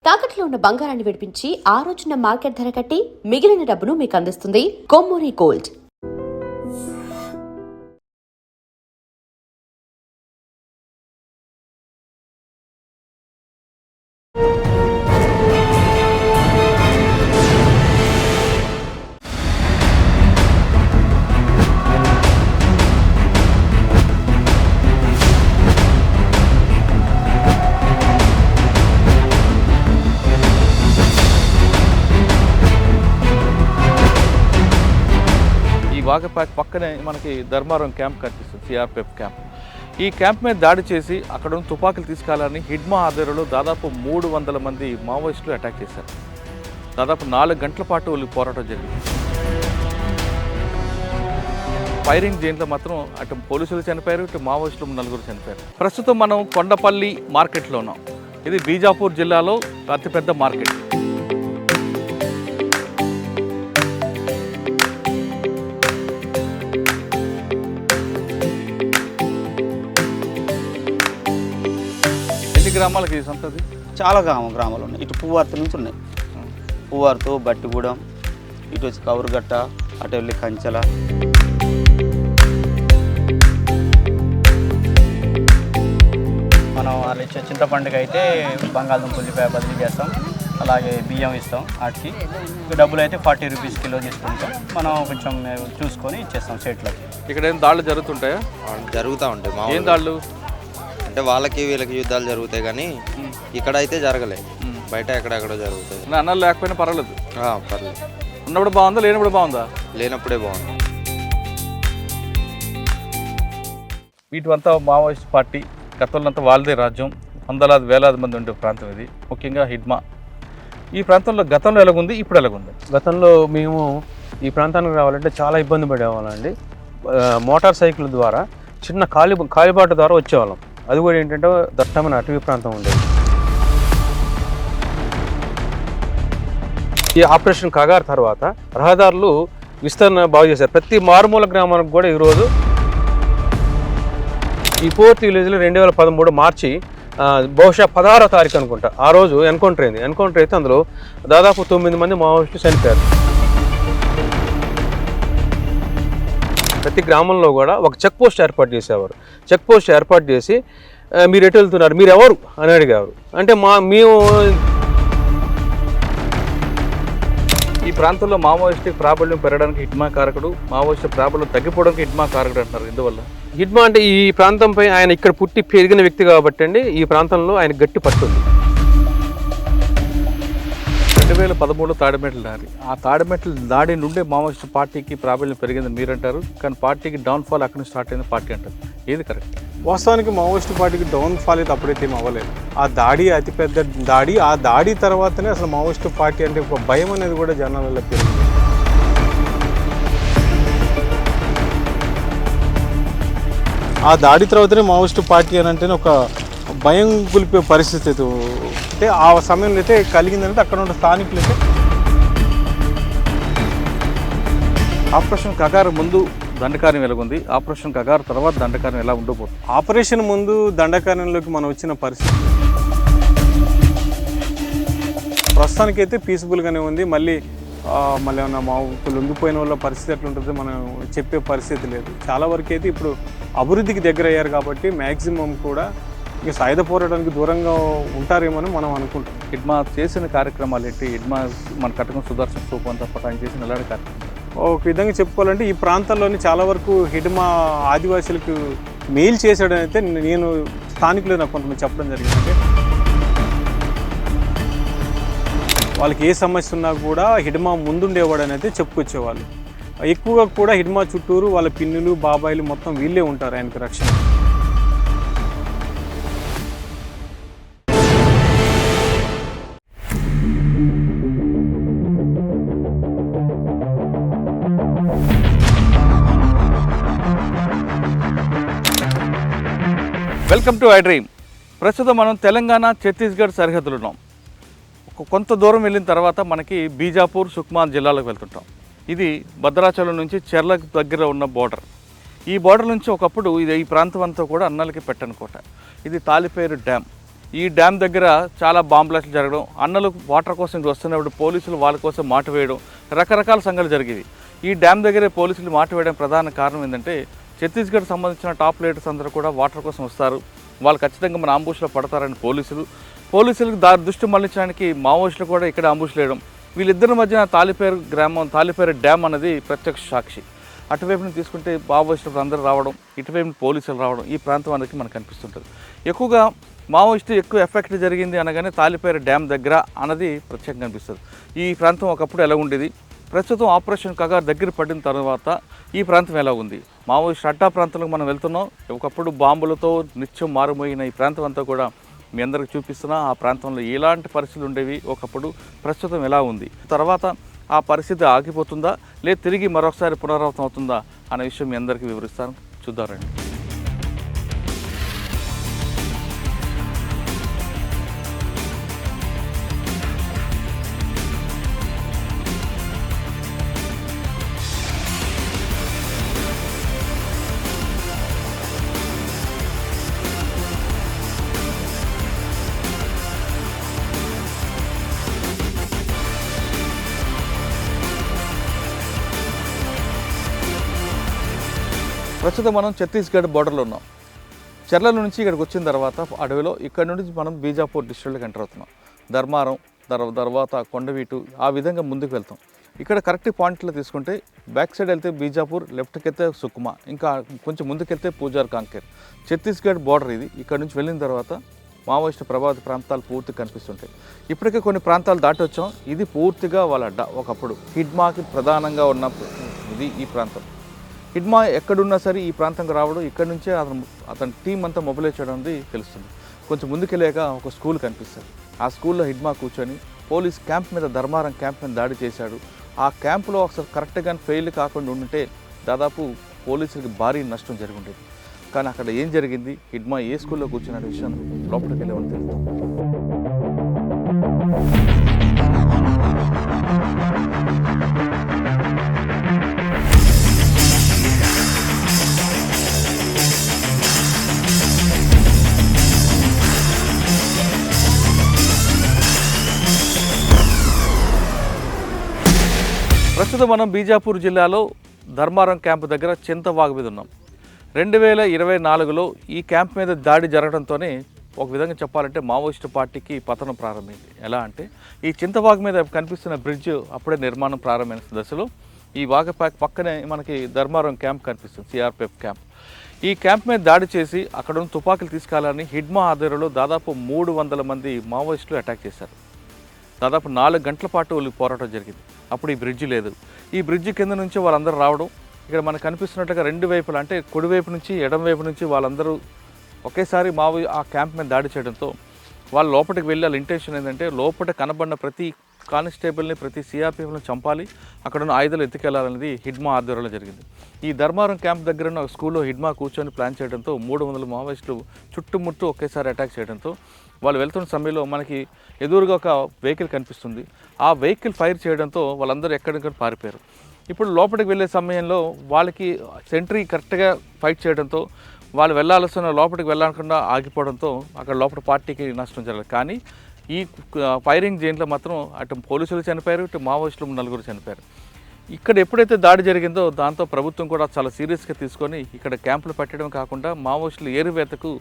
తాకట్లో ఉన్న బంగారాన్ని విడిపించి ఆ రోజున మార్కెట్ ధర కట్టి మిగిలిన డబ్బును మీకు అందిస్తుంది కొమ్మూరి గోల్డ్. వాగపాక్ పక్కనే మనకి ధర్మారం క్యాంప్ కనిపిస్తుంది, సిఆర్పిఎఫ్ క్యాంప్. ఈ క్యాంప్ మీద దాడి చేసి అక్కడ ఉన్న తుపాకులు తీసుకెళ్లాలని హిడ్మా ఆధ్వర్యంలో దాదాపు 300 మంది మావోయిస్టులు అటాక్ చేశారు. దాదాపు 4 గంటల పాటు వాళ్ళు పోరాటం జరిగింది. ఫైరింగ్ దీంట్లో మాత్రం అటు పోలీసులు చనిపోయారు, ఇటు మావోయిస్టులు 4 చనిపోయారు. ప్రస్తుతం మనం కొండపల్లి మార్కెట్లో ఉన్నాం. ఇది బీజాపూర్ జిల్లాలో అతిపెద్ద మార్కెట్. గ్రామాలకి ఈ సంతది చాలా గ్రామాలు ఉన్నాయి. ఇటు పువ్వార్త నుంచి ఉన్నాయి. పువ్వార్త, బట్టిగూడెం, ఇటు వచ్చి కౌరుగట్ట, అటు వెళ్ళి కంచెల. మనం వాళ్ళు ఇచ్చే చింతపండుకి అయితే బంగాళదుంప ఉల్లిపాయ బదిలీ చేస్తాం, అలాగే బియ్యం ఇస్తాం. వాటికి డబ్బులు అయితే 40 రూపీస్ కిలో తీసుకుంటాం. మనం కొంచెం చూసుకొని ఇచ్చేస్తాం స్టేట్లకి. ఇక్కడ ఏం దాడులు జరుగుతుంటాయా? జరుగుతూ ఉంటాయి. ఏం దాడులు అంటే వాళ్ళకి వీళ్ళకి యుద్ధాలు జరుగుతాయి, కానీ ఇక్కడ అయితే జరగలే. బయట ఎక్కడెక్కడో జరుగుతాయి. అన్నలు లేకపోయినా పర్వాలేదు. పర్లేదు. ఉన్నప్పుడు బాగుందా, లేనప్పుడు బాగుందా? లేనప్పుడే బాగుంది. వీటివంతా మావోయిస్ట్ పార్టీ గతంలో అంతా వాళ్ళదే రాజ్యం. వందలాది వేలాది మంది ఉండే ప్రాంతం ఇది, ముఖ్యంగా హిడ్మా. ఈ ప్రాంతంలో గతంలో ఎలాగుంది, ఇప్పుడు ఎలాగుంది? గతంలో మేము ఈ ప్రాంతానికి రావాలంటే చాలా ఇబ్బంది పడేవాళ్ళండి. మోటార్ సైకిల్ ద్వారా చిన్న కాలిబాట ద్వారా వచ్చేవాళ్ళం. అది కూడా ఏంటంటే దట్టమైన అటవీ ప్రాంతం ఉండేది. ఈ ఆపరేషన్ కగార్ తర్వాత రహదారులు విస్తరణ బాగు చేశారు. ప్రతి మారుమూల గ్రామానికి కూడా ఈరోజు ఈ 4th విలేజ్లో 2013 మార్చి బహుశా 16వ తారీఖు అనుకుంటా ఆ రోజు ఎన్కౌంటర్ అయింది. ఎన్కౌంటర్ అయితే అందులో దాదాపు 9 మంది మావోయిస్టులు చనిపోయారు. ప్రతి గ్రామంలో కూడా ఒక చెక్ పోస్ట్ ఏర్పాటు చేసేవారు. చెక్ పోస్ట్ ఏర్పాటు చేసి మీరు ఎటు వెళ్తున్నారు, మీరు ఎవరు అని అడిగారు. అంటే మేము ఈ ప్రాంతంలో మావోయిస్టు ప్రాబల్యం పెరగడానికి హిడ్మా కారకుడు, మావోయిస్టు ప్రాబల్యం తగ్గిపోవడానికి హిడ్మా కారకుడు అంటారు. ఎందువల్ల? హిడ్మా అంటే ఈ ప్రాంతంపై ఆయన ఇక్కడ పుట్టి పెరిగిన వ్యక్తి కాబట్టి అండి, ఈ ప్రాంతంలో ఆయన గట్టి పట్టుంది. 2013 తాడిమెట్ల దాడి. ఆ తాడిమెట్ల దాడి నుండే మావోయిస్టు పార్టీకి ప్రాబల్యం పెరిగిందని మీరంటారు, కానీ పార్టీకి డౌన్ఫాల్ అక్కడి నుంచి స్టార్ట్ అయింది పార్టీ అంటారు. ఏది కరెక్ట్? వాస్తవానికి మావోయిస్టు పార్టీకి డౌన్ఫాల్ అయితే అప్పుడైతే ఏం అవ్వలేదు. ఆ దాడి అతిపెద్ద దాడి. ఆ దాడి తర్వాతనే అసలు మావోయిస్టు పార్టీ అంటే ఒక భయం అనేది కూడా జనాలలో పెరిగింది. ఆ దాడి తర్వాతనే మావోయిస్టు పార్టీ అని అంటేనే ఒక భయం గులిపే పరిస్థితి అంటే ఆ సమయంలో అయితే కలిగిందంటే అక్కడ ఉన్న స్థానికులు అయితే. ఆపరేషన్ కగార్ ముందు దండకార్యం ఎలాగుంది, ఆపరేషన్ కగార్ తర్వాత దండకార్యం ఎలా ఉండబోతుంది? ఆపరేషన్ ముందు దండకార్యంలోకి మనం వచ్చిన పరిస్థితి ప్రస్తుతానికైతే పీస్ఫుల్గానే ఉంది. మళ్ళీ ఏమన్నా మా లొంగిపోయిన వాళ్ళ పరిస్థితి ఎట్లుంటుందో మనం చెప్పే పరిస్థితి లేదు. చాలా వరకు అయితే ఇప్పుడు అభివృద్ధికి దగ్గర అయ్యారు కాబట్టి మ్యాక్సిమం కూడా ఇక సాయుధ పోరాటానికి దూరంగా ఉంటారేమో మనం అనుకుంటాం. హిడ్మా చేసిన కార్యక్రమాలు ఏంటి? హిడ్మా మన కటకం సుదర్శన్ స్థూపం అంతా పటాన్ చేసిన ఎలాంటి కార్యక్రమం? ఒక విధంగా చెప్పుకోవాలంటే ఈ ప్రాంతాల్లోని చాలా వరకు హిడ్మా ఆదివాసులకు మెయిల్ చేశాడని అయితే నేను స్థానికులు నాకు కొంతమంది చెప్పడం జరిగిందంటే, వాళ్ళకి ఏ సమస్య ఉన్నా కూడా హిడ్మా ముందుండేవాడని అయితే చెప్పుకొచ్చేవాళ్ళు. ఎక్కువగా కూడా హిడ్మా చుట్టూరు వాళ్ళ పిన్నులు, బాబాయిలు మొత్తం వీళ్ళే ఉంటారు ఆయనకు రక్షణ. Welcome to I dream. ప్రస్తుతం మనం తెలంగాణ ఛత్తీస్గఢ్ సరిహద్దులు ఉన్నాం. కొంత దూరం వెళ్ళిన తర్వాత మనకి బీజాపూర్, సుక్మా జిల్లాలకు వెళ్తుంటాం. ఇది భద్రాచలం నుంచి చెర్లకు దగ్గర ఉన్న బోర్డర్. ఈ బోర్డర్ నుంచి ఒకప్పుడు ఈ ప్రాంతం అంతా కూడా అన్నలకి పెట్టనుకోట. ఇది తాలిపేరు డ్యామ్. ఈ డ్యామ్ దగ్గర చాలా బాంబ్ బ్లాస్టులు జరగడం, అన్నలు వాటర్ కోసం ఇక్కడ వస్తున్నప్పుడు పోలీసులు వాళ్ళ కోసం మాట వేయడం, రకరకాల సంఘటనలు జరిగేవి. ఈ డ్యామ్ దగ్గరే పోలీసులు మాట వేయడం ప్రధాన కారణం ఏంటంటే ఛత్తీస్గఢ్ సంబంధించిన టాప్ లీడర్స్ అందరూ కూడా వాటర్ కోసం వస్తారు, వాళ్ళు ఖచ్చితంగా మన అంబుష్లో పడతారని పోలీసులకు దృష్టి మళ్లించడానికి మావోయిస్టులు కూడా ఇక్కడ అంబుష్ వేయడం. వీళ్ళిద్దరి మధ్యన తాలిపేరు డ్యామ్ అనేది ప్రత్యక్ష సాక్షి. అటువైపుని తీసుకుంటే మావోయిస్టులు అందరూ రావడం, ఇటువైపు పోలీసులు రావడం, ఈ ప్రాంతం అనేది మనకు కనిపిస్తుంటుంది. ఎక్కువగా మావోయిస్టు ఎక్కువ ఎఫెక్ట్ జరిగింది అనగానే తాలిపేరు డ్యామ్ దగ్గర అన్నది ప్రత్యేకంగా కనిపిస్తుంది. ఈ ప్రాంతం ఒకప్పుడు ఎలా ఉండేది, ప్రస్తుతం ఆపరేషన్ కగార్ దగ్గర పడిన తర్వాత ఈ ప్రాంతం ఎలా ఉంది, మావోయిస్టు అడ్డా ప్రాంతాలకు మనం వెళ్తున్నాం. ఒకప్పుడు బాంబులతో నిత్యం మారుమోయిన ఈ ప్రాంతం అంతా కూడా మీ అందరికి చూపిస్తున్నా. ఆ ప్రాంతంలో ఎలాంటి పరిస్థితులు ఉండేవి, ఒకప్పుడు ప్రస్తుతం ఎలా ఉంది, తర్వాత ఆ పరిస్థితి ఆగిపోతుందా లేదా తిరిగి మరొకసారి పునరావృతం అవుతుందా అనే విషయం మీ అందరికీ వివరిస్తాను, చూద్దారండి. ప్రస్తుతం మనం ఛత్తీస్గఢ్ బోర్డర్లో ఉన్నాం. చెర్ల నుంచి ఇక్కడికి వచ్చిన తర్వాత అడవిలో ఇక్కడ నుండి మనం బీజాపూర్ డిస్ట్రిక్ట్లోకి ఎంటర్ అవుతున్నాం. ధర్మారం తర్వాత కొండవీటు ఆ విధంగా ముందుకు వెళ్తాం. ఇక్కడ కరెక్ట్ పాయింట్లో తీసుకుంటే బ్యాక్ సైడ్ వెళ్తే బీజాపూర్, లెఫ్ట్కి వెళ్తే సుకుమా, ఇంకా కొంచెం ముందుకెళ్తే పూజార్ కాంకేర్. ఛత్తీస్గఢ్ బోర్డర్ ఇది. ఇక్కడ నుంచి వెళ్ళిన తర్వాత మావోయిస్టు ప్రభావిత ప్రాంతాలు పూర్తిగా కనిపిస్తుంటాయి. ఇప్పటికే కొన్ని ప్రాంతాలు దాటి వచ్చాం. ఇది పూర్తిగా వాళ్ళ అడ్డా. ఒకప్పుడు హిడ్మాకి ప్రధానంగా ఉన్న ఇది ఈ ప్రాంతం. హిడ్మా ఎక్కడున్నా సరే ఈ ప్రాంతంకి రావడం, ఇక్కడ నుంచే అతని టీం అంతా మొబిలైజ్ చేయడం అనేది తెలుస్తుంది. కొంచెం ముందుకెళ్ళాక ఒక స్కూల్ కనిపిస్తుంది. ఆ స్కూల్లో హిడ్మా కూర్చొని పోలీస్ క్యాంప్ మీద, ధర్మారం క్యాంప్ మీద దాడి చేశాడు. ఆ క్యాంపులో ఒకసారి కరెక్ట్గా ఫెయిల్ కాకుండా ఉంటే దాదాపు పోలీసులకి భారీ నష్టం జరిగి ఉండేది. కానీ అక్కడ ఏం జరిగింది, హిడ్మా ఏ స్కూల్లో కూర్చున్న విషయం లోపలికి వెళ్ళేవని తెలుస్తుంది. ప్రస్తుతం మనం బీజాపూర్ జిల్లాలో ధర్మారం క్యాంపు దగ్గర చింతవాగు మీద ఉన్నాం. 2024లో ఈ క్యాంప్ మీద దాడి జరగడంతోనే ఒక విధంగా చెప్పాలంటే మావోయిస్టు పార్టీకి పతనం ప్రారంభమైంది. ఎలా అంటే ఈ చింతవాగు మీద కనిపిస్తున్న బ్రిడ్జ్ అప్పుడే నిర్మాణం ప్రారంభమైన దశలో ఈ వాగపాక్ పక్కనే మనకి ధర్మారం క్యాంప్ కనిపిస్తుంది, సిఆర్పిఎఫ్ క్యాంప్. ఈ క్యాంప్ మీద దాడి చేసి అక్కడ ఉన్న తుపాకులు తీసుకెళ్లాలని హిడ్మా ఆధ్వర్యంలో దాదాపు 300 మంది మావోయిస్టులు అటాక్ చేశారు. దాదాపు 4 గంటల పాటు వాళ్ళకి పోరాటం జరిగింది. అప్పుడు ఈ బ్రిడ్జి లేదు. ఈ బ్రిడ్జి కింద నుంచి వాళ్ళందరూ రావడం, ఇక్కడ మనకు కనిపిస్తున్నట్టుగా 2 వైపులు అంటే కుడివైపు నుంచి ఎడమ వైపు నుంచి వాళ్ళందరూ ఒకేసారి ఆ క్యాంప్ మీద దాడి చేయడంతో వాళ్ళు లోపలికి వెళ్ళి వాళ్ళ ఇంటెన్షన్ ఏంటంటే లోపల కనబడిన ప్రతి కానిస్టేబుల్ని, ప్రతి సిఆర్పిఎఫ్ని చంపాలి, అక్కడ ఉన్న ఆయుధాలు ఎత్తుకెళ్లాలనేది హిడ్మా ఆధ్వర్యంలో జరిగింది. ఈ ధర్మారం క్యాంప్ దగ్గర ఉన్న స్కూల్లో హిడ్మా కూర్చొని ప్లాన్ చేయడంతో 300 మావోయిస్టులు చుట్టుముట్టు ఒకేసారి అటాక్ చేయడంతో వాళ్ళు వెళ్తున్న సమయంలో మనకి ఎదురుగా ఒక వెహికల్ కనిపిస్తుంది. ఆ వెహికల్ ఫైర్ చేయడంతో వాళ్ళందరూ ఎక్కడిక్కడ పారిపోయారు. ఇప్పుడు లోపలికి వెళ్ళే సమయంలో వాళ్ళకి సెంట్రీ కరెక్ట్గా ఫైట్ చేయడంతో వాళ్ళు వెళ్ళాల్సిన లోపలికి వెళ్ళకుండా ఆగిపోవడంతో అక్కడ లోపల పార్టీకి నష్టం జరగలేదు. కానీ ఈ ఫైరింగ్ జైన్లో మాత్రం అటు పోలీసులు చనిపోయారు, ఇటు మావోయిస్టులు 4 చనిపోయారు. ఇక్కడ ఎప్పుడైతే దాడి జరిగిందో దాంతో ప్రభుత్వం కూడా చాలా సీరియస్గా తీసుకొని ఇక్కడ క్యాంపులు పెట్టడం కాకుండా మావోయిస్టులు ఏరువేతకు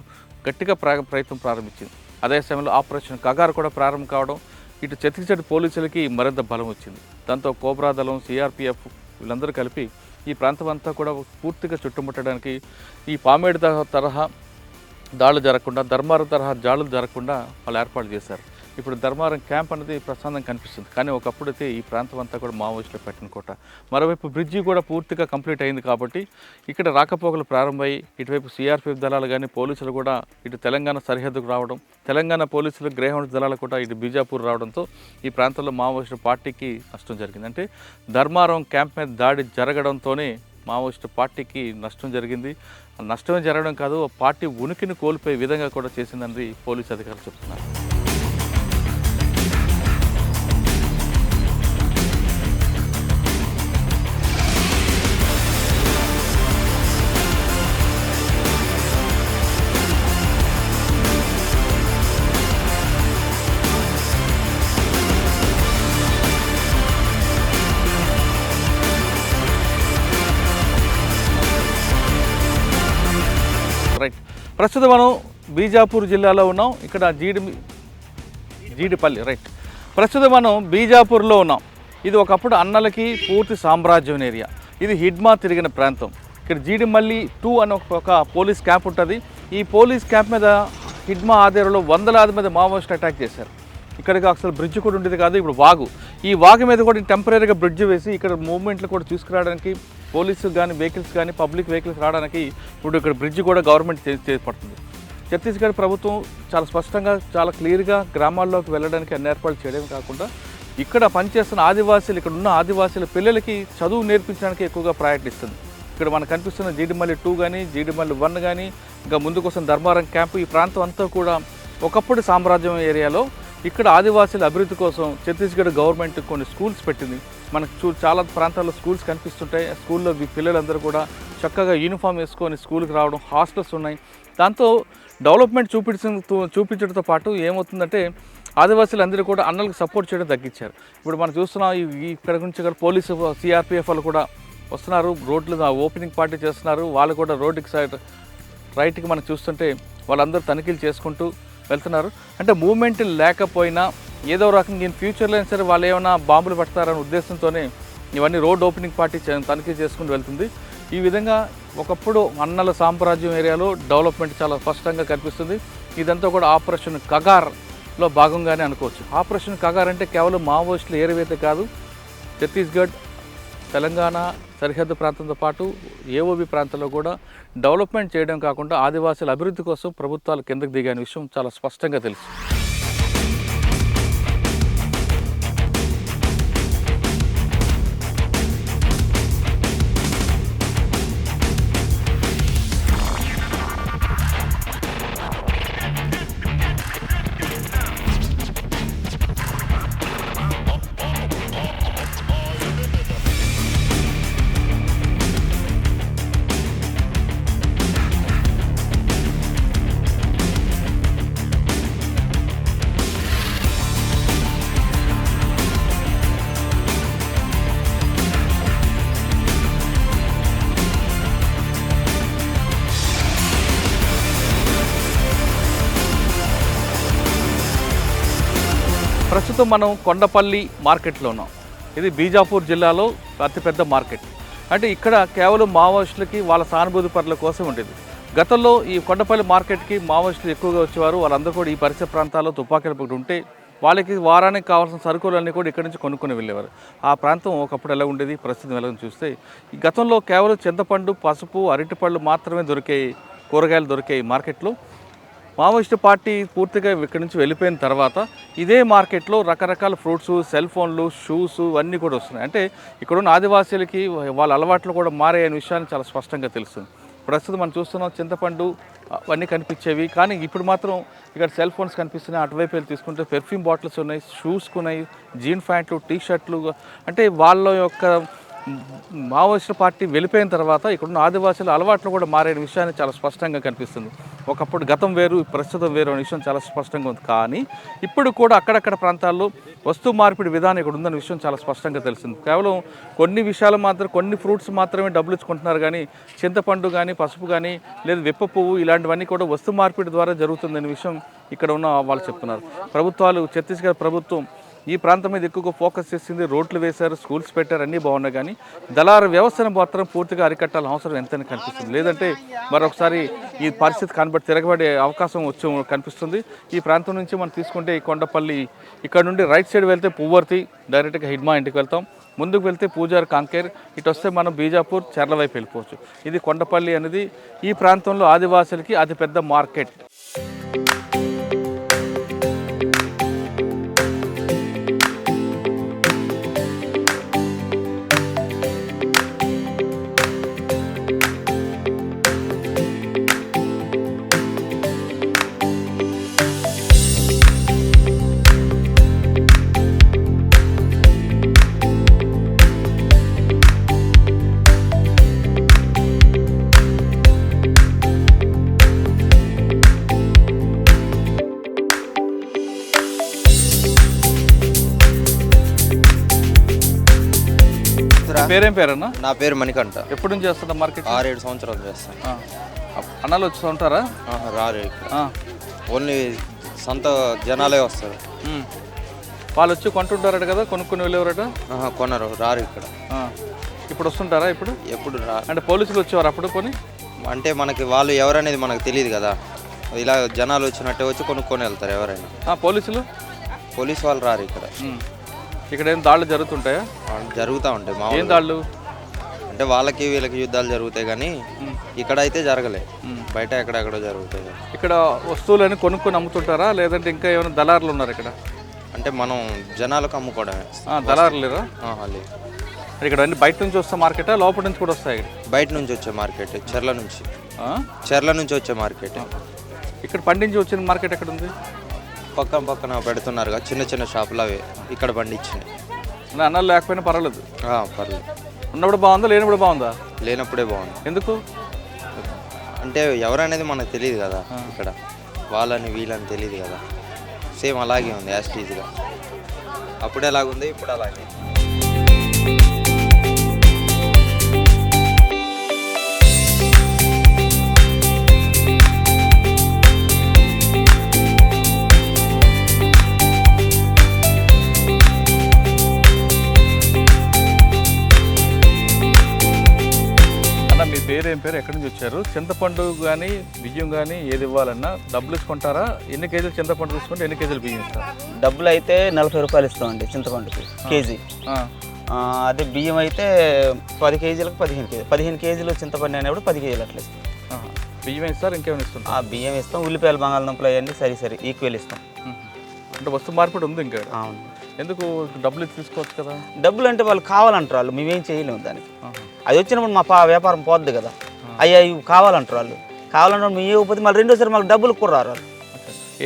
గట్టిగా ప్రయత్నం ప్రారంభించింది. అదే సమయంలో ఆపరేషన్ కగార్ కూడా ప్రారంభం కావడం, ఇటు ఛత్తీస్గఢ్ పోలీసులకి మరింత బలం వచ్చింది. దాంతో కోబ్రా దళం, సిఆర్పిఎఫ్ వీళ్ళందరూ కలిపి ఈ ప్రాంతం అంతా కూడా పూర్తిగా చుట్టుముట్టడానికి ఈ పామేడు తరహా దాడులు జరగకుండా, ధర్మారం తరహా దాడులు జరగకుండా వాళ్ళు ఏర్పాటు చేశారు. ఇప్పుడు ధర్మారం క్యాంప్ అనేది ప్రశాంతంగా కనిపిస్తుంది. కానీ ఒకప్పుడైతే ఈ ప్రాంతం అంతా కూడా మావోయిస్టులు పెట్టిన కోట. మరోవైపు బ్రిడ్జి కూడా పూర్తిగా కంప్లీట్ అయింది కాబట్టి ఇక్కడ రాకపోకలు ప్రారంభమయ్యి ఇటువైపు సిఆర్పిఎఫ్ దళాలు కానీ పోలీసులు కూడా ఇటు తెలంగాణ సరిహద్దుకు రావడం, తెలంగాణ పోలీసులు గ్రేహౌండ్ దళాలు కూడా ఇటు బీజాపూర్ రావడంతో ఈ ప్రాంతంలో మావోయిస్టు పార్టీకి నష్టం జరిగింది. అంటే ధర్మారం క్యాంప్ మీద దాడి జరగడంతోనే మావోయిస్టు పార్టీకి నష్టం జరిగింది. నష్టమే జరగడం కాదు, పార్టీ ఉనికిని కోల్పోయే విధంగా కూడా చేసిందని పోలీసు అధికారులు చెప్తున్నారు. ప్రస్తుతం మనం బీజాపూర్ జిల్లాలో ఉన్నాం. ఇక్కడ జీడిపల్లి రైట్. ప్రస్తుతం మనం బీజాపూర్లో ఉన్నాం. ఇది ఒకప్పుడు అన్నలకి పూర్తి సామ్రాజ్యం ఏరియా. ఇది హిడ్మా తిరిగిన ప్రాంతం. ఇక్కడ జీడిమల్లి 2 అని ఒక పోలీస్ క్యాంప్ ఉంటుంది. ఈ పోలీస్ క్యాంప్ మీద హిడ్మా ఆధ్వర్యంలో వందలాది మంది మావోయిస్టులు అటాక్ చేశారు. ఇక్కడికి అసలు బ్రిడ్జ్ కూడా ఉండేది కాదు. ఇప్పుడు వాగు, ఈ వాగు మీద కూడా టెంపరీగా బ్రిడ్జ్ వేసి ఇక్కడ మూవ్మెంట్లు కూడా తీసుకురావడానికి పోలీసు కానీ వెహికల్స్ కానీ పబ్లిక్ వెహికల్స్ రావడానికి ఇప్పుడు ఇక్కడ బ్రిడ్జ్ కూడా గవర్నమెంట్ చేపడుతుంది. ఛత్తీస్గఢ్ ప్రభుత్వం చాలా స్పష్టంగా చాలా క్లియర్గా గ్రామాల్లోకి వెళ్ళడానికి అన్ని ఏర్పాట్లు చేయడం కాకుండా ఇక్కడ పనిచేస్తున్న ఆదివాసీలు, ఇక్కడ ఉన్న ఆదివాసీల పిల్లలకి చదువు నేర్పించడానికి ఎక్కువగా ప్రయారిటీ ఇస్తుంది. ఇక్కడ మనకు కనిపిస్తున్న జీడిమల్లి 2 కానీ జీడిమల్లి 1 కానీ ఇంకా ముందుకోసం ధర్మారం క్యాంపు, ఈ ప్రాంతం అంతా కూడా ఒకప్పుడు సామ్రాజ్యం ఏరియాలో. ఇక్కడ ఆదివాసీల అభివృద్ధి కోసం ఛత్తీస్గఢ్ గవర్నమెంట్ కొన్ని స్కూల్స్ పెట్టింది. మనకు చాలా ప్రాంతాల్లో స్కూల్స్ కనిపిస్తుంటాయి. స్కూల్లో పిల్లలందరూ కూడా చక్కగా యూనిఫామ్ వేసుకొని స్కూల్కి రావడం, హాస్టల్స్ ఉన్నాయి. దాంతో డెవలప్మెంట్ చూపించడంతో పాటు ఏమవుతుందంటే ఆదివాసీలందరూ కూడా అన్నలకు సపోర్ట్ చేయడం తగ్గించారు. ఇప్పుడు మనం చూస్తున్నాం ఇక్కడ నుంచి ఇక్కడ పోలీసు సిఆర్పిఎఫ్ వాళ్ళు కూడా వస్తున్నారు, రోడ్లు ఓపెనింగ్ పార్టీ చేస్తున్నారు. వాళ్ళు కూడా రోడ్డుకి సైడ్ రైట్కి మనం చూస్తుంటే వాళ్ళందరూ తనిఖీలు చేసుకుంటూ వెళ్తున్నారు. అంటే మూవ్మెంట్ లేకపోయినా ఏదో రకంగా ఇన్ ఫ్యూచర్లో అయినా సరే వాళ్ళు ఏమైనా బాంబులు పెడతారనే ఉద్దేశంతోనే ఇవన్నీ రోడ్ ఓపెనింగ్ పార్టీ తనిఖీ చేసుకుంటూ వెళ్తుంది. ఈ విధంగా ఒకప్పుడు అన్నల సామ్రాజ్యం ఏరియాలో డెవలప్మెంట్ చాలా స్పష్టంగా కనిపిస్తుంది. ఇదంతా కూడా ఆపరేషన్ కగార్లో భాగంగానే అనుకోవచ్చు. ఆపరేషన్ కగార్ అంటే కేవలం మావోయిస్టులు ఏరివేత కాదు, ఛత్తీస్గఢ్, తెలంగాణ సరిహద్దు ప్రాంతంతో పాటు ఏఓబి ప్రాంతంలో కూడా డెవలప్మెంట్ చేయడం కాకుండా ఆదివాసీల అభివృద్ధి కోసం ప్రభుత్వాలు కిందకు దిగాని విషయం చాలా స్పష్టంగా తెలుసు. ప్రస్తుతం మనం కొండపల్లి మార్కెట్లో ఉన్నాం. ఇది బీజాపూర్ జిల్లాలో అతిపెద్ద మార్కెట్. అంటే ఇక్కడ కేవలం మావోయిస్టులకి వాళ్ళ సానుభూతి పరుల కోసం ఉండేది. గతంలో ఈ కొండపల్లి మార్కెట్కి మావోయిస్టులు ఎక్కువగా వచ్చేవారు. వాళ్ళందరూ కూడా ఈ పరిసర ప్రాంతాల్లో తుపాకీలు ఉంటే వాళ్ళకి వారానికి కావాల్సిన సరుకులన్నీ కూడా ఇక్కడ నుంచి కొనుక్కొని వెళ్ళేవారు. ఆ ప్రాంతం ఒకప్పుడు ఎలా ఉండేది, ప్రస్తుతం ఎలా చూస్తే ఈ గతంలో కేవలం చింతపండు, పసుపు, అరటిపళ్ళు మాత్రమే దొరికాయి, కూరగాయలు దొరికాయి మార్కెట్లో. మావోయిస్టు పార్టీ పూర్తిగా ఇక్కడి నుంచి వెళ్ళిపోయిన తర్వాత ఇదే మార్కెట్లో రకరకాల ఫ్రూట్స్, సెల్ ఫోన్లు, షూస్ అన్నీ కూడా వస్తున్నాయి. అంటే ఇక్కడున్న ఆదివాసీలకి వాళ్ళ అలవాట్లు కూడా మారాయనే విషయాన్ని చాలా స్పష్టంగా తెలుస్తుంది. ప్రస్తుతం మనం చూస్తున్నాం చింతపండు అవన్నీ కనిపించేవి, కానీ ఇప్పుడు మాత్రం ఇక్కడ సెల్ ఫోన్స్ కనిపిస్తున్నాయి. అటువైపు వెళ్ళి తీసుకుంటే పెర్ఫ్యూమ్ బాటిల్స్ ఉన్నాయి, షూస్ ఉన్నాయి, జీన్ ప్యాంట్లు, టీ షర్ట్లు. అంటే వాళ్ళ యొక్క మావోయిస్టు పార్టీ వెళ్ళిపోయిన తర్వాత ఇక్కడున్న ఆదివాసీల అలవాట్లు కూడా మారే విషయాన్ని చాలా స్పష్టంగా కనిపిస్తుంది. ఒకప్పుడు గతం వేరు, ప్రస్తుతం వేరు అనే విషయం చాలా స్పష్టంగా ఉంది. కానీ ఇప్పుడు కూడా అక్కడక్కడ ప్రాంతాల్లో వస్తు మార్పిడి విధానం ఇక్కడ ఉందనే విషయం చాలా స్పష్టంగా తెలిసింది. కేవలం కొన్ని విషయాలు మాత్రం, కొన్ని ఫ్రూట్స్ మాత్రమే డబ్బులు ఇచ్చుకుంటున్నారు, కానీ చింతపండు కానీ, పసుపు కానీ, లేదా విప్ప పువ్వు ఇలాంటివన్నీ కూడా వస్తు మార్పిడి ద్వారా జరుగుతుందనే విషయం ఇక్కడ ఉన్న వాళ్ళు చెప్తున్నారు. ప్రభుత్వాలు, ఛత్తీస్గఢ్ ప్రభుత్వం ఈ ప్రాంతం మీద ఎక్కువగా ఫోకస్ చేసింది. రోడ్లు వేశారు, స్కూల్స్ పెట్టారు, అన్నీ బాగున్నాయి. కానీ దళారు వ్యవస్థను మాత్రం పూర్తిగా అరికట్టాల్సిన అవసరం ఎంతైనా కనిపిస్తుంది. లేదంటే మరొకసారి ఈ పరిస్థితి తిరగబడే అవకాశం కనిపిస్తుంది. ఈ ప్రాంతం నుంచి మనం తీసుకుంటే ఈ కొండపల్లి, ఇక్కడ నుండి రైట్ సైడ్ వెళ్తే పువ్వర్తి, డైరెక్ట్గా హిడ్మా ఇంటికి వెళ్తాం. ముందుకు వెళ్తే పూజార్ కాంకేర్, ఇటు వస్తే మనం బీజాపూర్, చెర్ల వైపు వెళ్ళిపోవచ్చు. ఇది కొండపల్లి అనేది ఈ ప్రాంతంలో ఆదివాసులకి అతిపెద్ద మార్కెట్. చేస్తారా? పేరేం పేరన్నా? నా పేరు మణికంఠ. ఎప్పటి నుంచి చేస్తున్నా మార్కెట్? 6-7 సంవత్సరాలు చేస్తాను. అన్నాలు వచ్చి ఉంటారా? రారు ఇక్కడ, ఆ. ఓన్లీ సొంత జనాలే వస్తారు. వాళ్ళు వచ్చి కొంటుంటారట కదా, కొనుక్కొని వెళ్ళేవారట? కొనరు, రారు ఇక్కడ. ఇప్పుడు వస్తుంటారా? ఇప్పుడు ఎప్పుడు రా అంటే పోలీసులు వచ్చేవారు అప్పుడు కొని? అంటే మనకి వాళ్ళు ఎవరనేది మనకు తెలియదు కదా, ఇలా జనాలు వచ్చినట్టే వచ్చి కొనుక్కొని వెళ్తారు ఎవరైనా. పోలీసులు పోలీస్ వాళ్ళు రారు ఇక్కడ. ఇక్కడ ఏం దాడులు జరుగుతుంటాయా? జరుగుతూ ఉంటాయి ఏం మామూలు దాడులు? అంటే వాళ్ళకి వీళ్ళకి యుద్ధాలు జరుగుతాయి కానీ ఇక్కడ అయితే జరగలే, బయట ఎక్కడెక్కడో జరుగుతాయి. ఇక్కడ వస్తువులని కొనుక్కొని అమ్ముతుంటారా, లేదంటే ఇంకా ఏమైనా దళారులు ఉన్నారు ఇక్కడ? అంటే మనం జనాలకు అమ్ముకోవడమే. దళారులు లేరా? లేదు. ఇక్కడ అన్ని బయట నుంచి వస్తా మార్కెటా, లోపల నుంచి కూడా వస్తాయి? బయట నుంచి వచ్చే మార్కెట్, చెర్ల నుంచి వచ్చే మార్కెట్. ఇక్కడ పండించి వచ్చిన మార్కెట్ ఎక్కడ ఉంది? పక్కన పెడుతున్నారు కదా చిన్న చిన్న షాపులు, అవి ఇక్కడ పండించినాయి. అన్నాలు లేకపోయినా పర్వాలేదు? పర్లేదు. ఉన్నప్పుడు బాగుందా, లేనప్పుడు బాగుందా? లేనప్పుడే బాగుంది. ఎందుకు అంటే ఎవరనేది మనకు తెలియదు కదా, ఇక్కడ వాళ్ళని వీళ్ళని తెలియదు కదా. సేమ్ అలాగే ఉంది యాస్టీజ్గా. అప్పుడు ఎలాగుంది, ఇప్పుడు అలాగే. మీ పేరు ఏం పేరు, ఎక్కడి నుంచి వచ్చారు? చింతపండు కానీ బియ్యం కానీ ఏది ఇవ్వాలన్నా డబ్బులు ఇచ్చుకుంటారా? ఎన్ని కేజీలు చింతపండు తీసుకుంటే ఎన్ని కేజీలు బియ్యం ఇస్తారు? డబ్బులు అయితే 40 రూపాయలు ఇస్తామండి చింతపండుకి కేజీ. అదే బియ్యం అయితే 10 కేజీలకు 15 కేజీలు చింతపండు అనేప్పుడు 10 కేజీలు అట్లా ఇస్తాం. బియ్యం ఇస్తారు, ఇంకేమైనా ఇస్తుంటాం? బియ్యం ఇస్తాం, ఉల్లిపాయలు బంగాళదుంపలు అవన్నీ సరి ఈక్వల్ ఇస్తాం. అంటే వస్తు మార్పిడి ఉంది ఇంకా? అవును. ఎందుకు డబ్బులు తీసుకోవచ్చు కదా? డబ్బులు అంటే వాళ్ళు కావాలంటారు, వాళ్ళు మేమేం చేయలేము దానికి. అది వచ్చినప్పుడు మా వ్యాపారం పోద్ది కదా. అవి కావాలంటారు వాళ్ళు, కావాలంటే మేము ఇవ్వకపోతే మళ్ళీ రెండోసారి మాకు డబ్బులు కూడా రారు.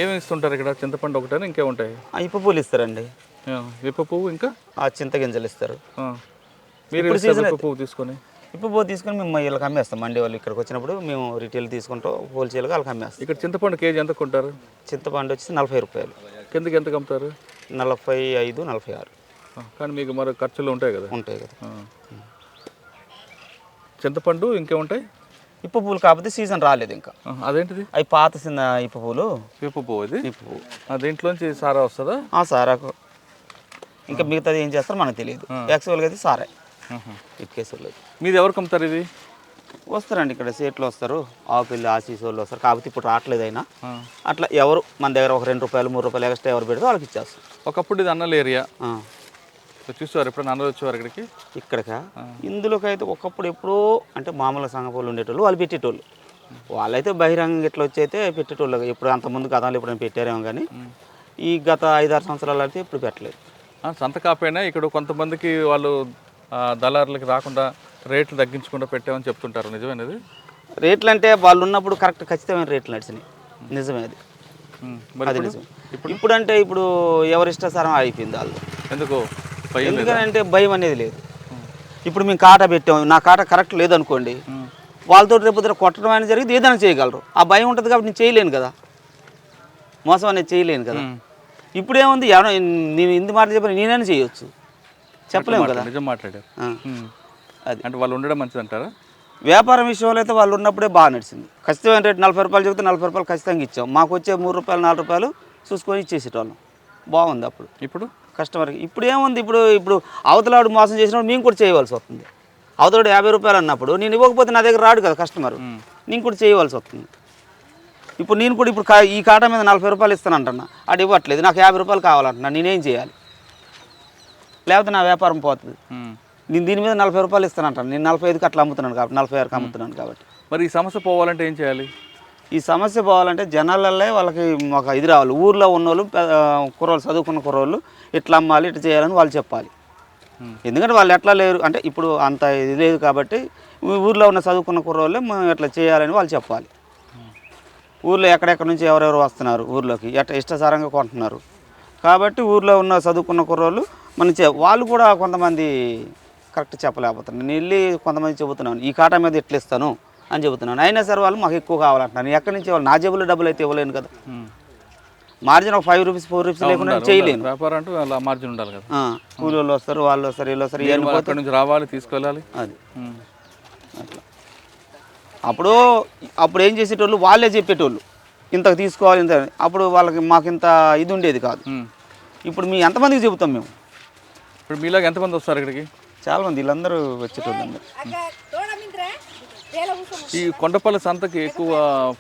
ఏమి ఇస్తుంటారు ఇక్కడ? చింతపండు ఒకటే, ఇంకేముంటాయి? ఇప్పు పూలు ఇస్తారండి, విప్ప పువ్వు, ఇంకా చింతగింజలు ఇస్తారు. మీరు పువ్వు తీసుకొని ఇప్పు పువ్వు తీసుకొని మేము వీళ్ళకి అమ్మేస్తాం. మండి వాళ్ళు ఇక్కడికి వచ్చినప్పుడు మేము రిటైల్ తీసుకుంటాం, హోల్సేల్గా వాళ్ళకి అమ్మేస్తాం. ఇక్కడ చింతపండు కేజీ ఎంత కొంటారు? చింతపండు వచ్చి 40 రూపాయలు. కిందకి ఎంత అమ్ముతారు? 45, 46. కానీ మీకు మరి ఖర్చులు ఉంటాయి కదా? ఉంటాయి కదా. చింతపండు ఇంకేముంటాయి? ఇప్పు పూలు కాకపోతే సీజన్ రాలేదు ఇంకా. అదేంటిది? అవి పాత చిన్న ఇప్పు పూలు. విప్ప పువ్వు ఇది? ఇప్పు పువ్వు. దీంట్లోంచి సారా వస్తుందా? సారాకు ఇంకా మిగతాది ఏం చేస్తారో మనకు తెలియదు. యాక్చువల్గా అయితే సారా ఇటుకేసారు. మీది ఎవరికి అమ్ముతారు ఇది? వస్తారండి ఇక్కడ సేట్లు వస్తారు, ఆకులు ఆశీస్ వాళ్ళు వస్తారు. కాకపోతే ఇప్పుడు రావట్లేదు అయినా అట్లా ఎవరు మన దగ్గర ఒక 2 రూపాయలు 3 రూపాయలు ఎక్స్ట్రా ఎవరు పెడితే వాళ్ళకి ఇచ్చేస్తారు. ఒకప్పుడు ఇది అన్నల ఏరియా చూసేవారు, ఎప్పుడు అన్నలు వచ్చేవారు ఇక్కడికి? ఇక్కడికా ఇందులోకి అయితే ఒకప్పుడు ఎప్పుడో అంటే మామూలు సంఘపోళ్ళు ఉండేటోళ్ళు, వాళ్ళు పెట్టేటోళ్ళు. వాళ్ళైతే బహిరంగ ఇట్లా వచ్చి అయితే పెట్టేటోళ్ళు. ఇప్పుడు అంతకుముందు గతాలు ఎప్పుడైనా పెట్టారేమో కానీ ఈ గత 5-6 సంవత్సరాలు అయితే ఇప్పుడు పెట్టలేదు. సంత కాపోయినా ఇక్కడ కొంతమందికి వాళ్ళు దళారులకి రాకుండా రేట్లు తగ్గించకుండా పెట్టామని చెప్తుంటారు, నిజమేనది? రేట్లు అంటే వాళ్ళు ఉన్నప్పుడు కరెక్ట్ ఖచ్చితమైన రేట్లు నడిచినాయి, నిజమే అది. అది నిజం. ఇప్పుడు అంటే ఇప్పుడు ఎవరిష్టాసారం అయిపోయింది వాళ్ళు. ఎందుకంటే భయం అనేది లేదు. ఇప్పుడు మేము కాటా పెట్టాము, నా కాటా కరెక్ట్ లేదనుకోండి, వాళ్ళతో రేపు కొట్టడం అనేది జరిగింది, ఏదైనా చేయగలరు. ఆ భయం ఉంటుంది కాబట్టి నేను చేయలేను కదా, మోసం అనేది చేయలేను కదా. ఇప్పుడేముంది, నేను ఇంత మాట చెప్పిన నేనైనా చేయొచ్చు, చెప్పలేము కదా. నిజం మాట్లాడారు. అది అంటే వాళ్ళు ఉండడం మంచిది అంటారా? వ్యాపారం విషయంలో అయితే వాళ్ళు ఉన్నప్పుడే బాగా నడిచింది. ఖచ్చితమైన రేటు 40 రూపాయలు చెప్తే 40 రూపాయలు ఖచ్చితంగా ఇచ్చాం. మాకు వచ్చే 3 రూపాయలు 4 రూపాయలు చూసుకొని ఇచ్చేసేటోళ్ళం, బాగుంది. అప్పుడు ఇప్పుడు కస్టమర్కి ఇప్పుడు ఏముంది, ఇప్పుడు అవతలాడు మోసం చేసినప్పుడు మేము కూడా చేయవలసి వస్తుంది. అవతలాడు 50 రూపాయలు అన్నప్పుడు నేను ఇవ్వకపోతే నా దగ్గర రాడు కదా కస్టమర్, నేను కూడా చేయవలసి వస్తుంది. ఇప్పుడు నేను కూడా ఈ కాటా మీద 40 రూపాయలు ఇస్తానంటున్నా, అది ఇవ్వట్లేదు, నాకు 50 రూపాయలు కావాలంటున్నా, నేనేం చేయాలి? లేకపోతే నా వ్యాపారం పోతుంది. నేను దీని మీద 40 రూపాయలు ఇస్తానంటాను, నేను 45కి అట్లా అమ్ముతున్నాను కాబట్టి, 46కి అమ్ముతున్నాను కాబట్టి. మరి ఈ సమస్య పోవాలంటే ఏం చేయాలి? ఈ సమస్య పోవాలంటే జనాలల్లో వాళ్ళకి ఒక ఇది రావాలి. ఊర్లో ఉన్నోళ్ళు కుర్రోళ్ళు, చదువుకున్న కుర్రోళ్ళు ఇట్లా అమ్మాలి, ఇట్లా చేయాలని వాళ్ళు చెప్పాలి. ఎందుకంటే వాళ్ళు ఎట్లా లేరు అంటే ఇప్పుడు అంత ఇది లేదు కాబట్టి ఊర్లో ఉన్న చదువుకున్న కుర్రోళ్ళే మనం ఇట్లా చేయాలని వాళ్ళు చెప్పాలి. ఊర్లో ఎక్కడెక్కడ నుంచి ఎవరెవరు వస్తున్నారు ఊర్లోకి, ఎట్లా ఇష్టసారంగా కొంటున్నారు కాబట్టి ఊర్లో ఉన్న చదువుకున్న కుర్రోళ్ళు వాళ్ళు కూడా కొంతమంది కరెక్ట్ చెప్పలేకపోతున్నారు. నేను వెళ్ళి కొంతమంది చెబుతున్నాను, ఈ కాటా మీద ఎట్లా ఇస్తాను అని చెబుతున్నాను. అయినా సరే వాళ్ళు మాకు ఎక్కువ కావాలంటున్నారు. ఎక్కడి నుంచి వాళ్ళు, నా జేబులో డబ్బులు అయితే ఇవ్వలేను కదా. మార్జిన్ ఒక 5 రూపీస్ 4 రూపీస్ లేకుండా చేయలేను. వ్యాపారం అంటే అలా మార్జిన్ ఉండాలి కదా. కూలి వాళ్ళు వస్తారు, వాళ్ళు వస్తారు, వీళ్ళు వస్తారు, అక్కడి నుంచి రావాలి, తీసుకెళ్ళాలి. అది అట్లా అప్పుడు ఏం చేసేటోళ్ళు వాళ్ళే చెప్పేటోళ్ళు ఇంతకు తీసుకోవాలి ఇంత, అప్పుడు వాళ్ళకి మాకు ఇంత ఇది ఉండేది కాదు. ఇప్పుడు మీ ఎంతమందికి చెబుతాం మేము? ఇప్పుడు మీలాగా ఎంతమంది వస్తారు ఇక్కడికి? చాలామంది వీళ్ళందరూ వచ్చేటోళ్ళు అందరూ. ఈ కొండపల్లి సంతకి ఎక్కువ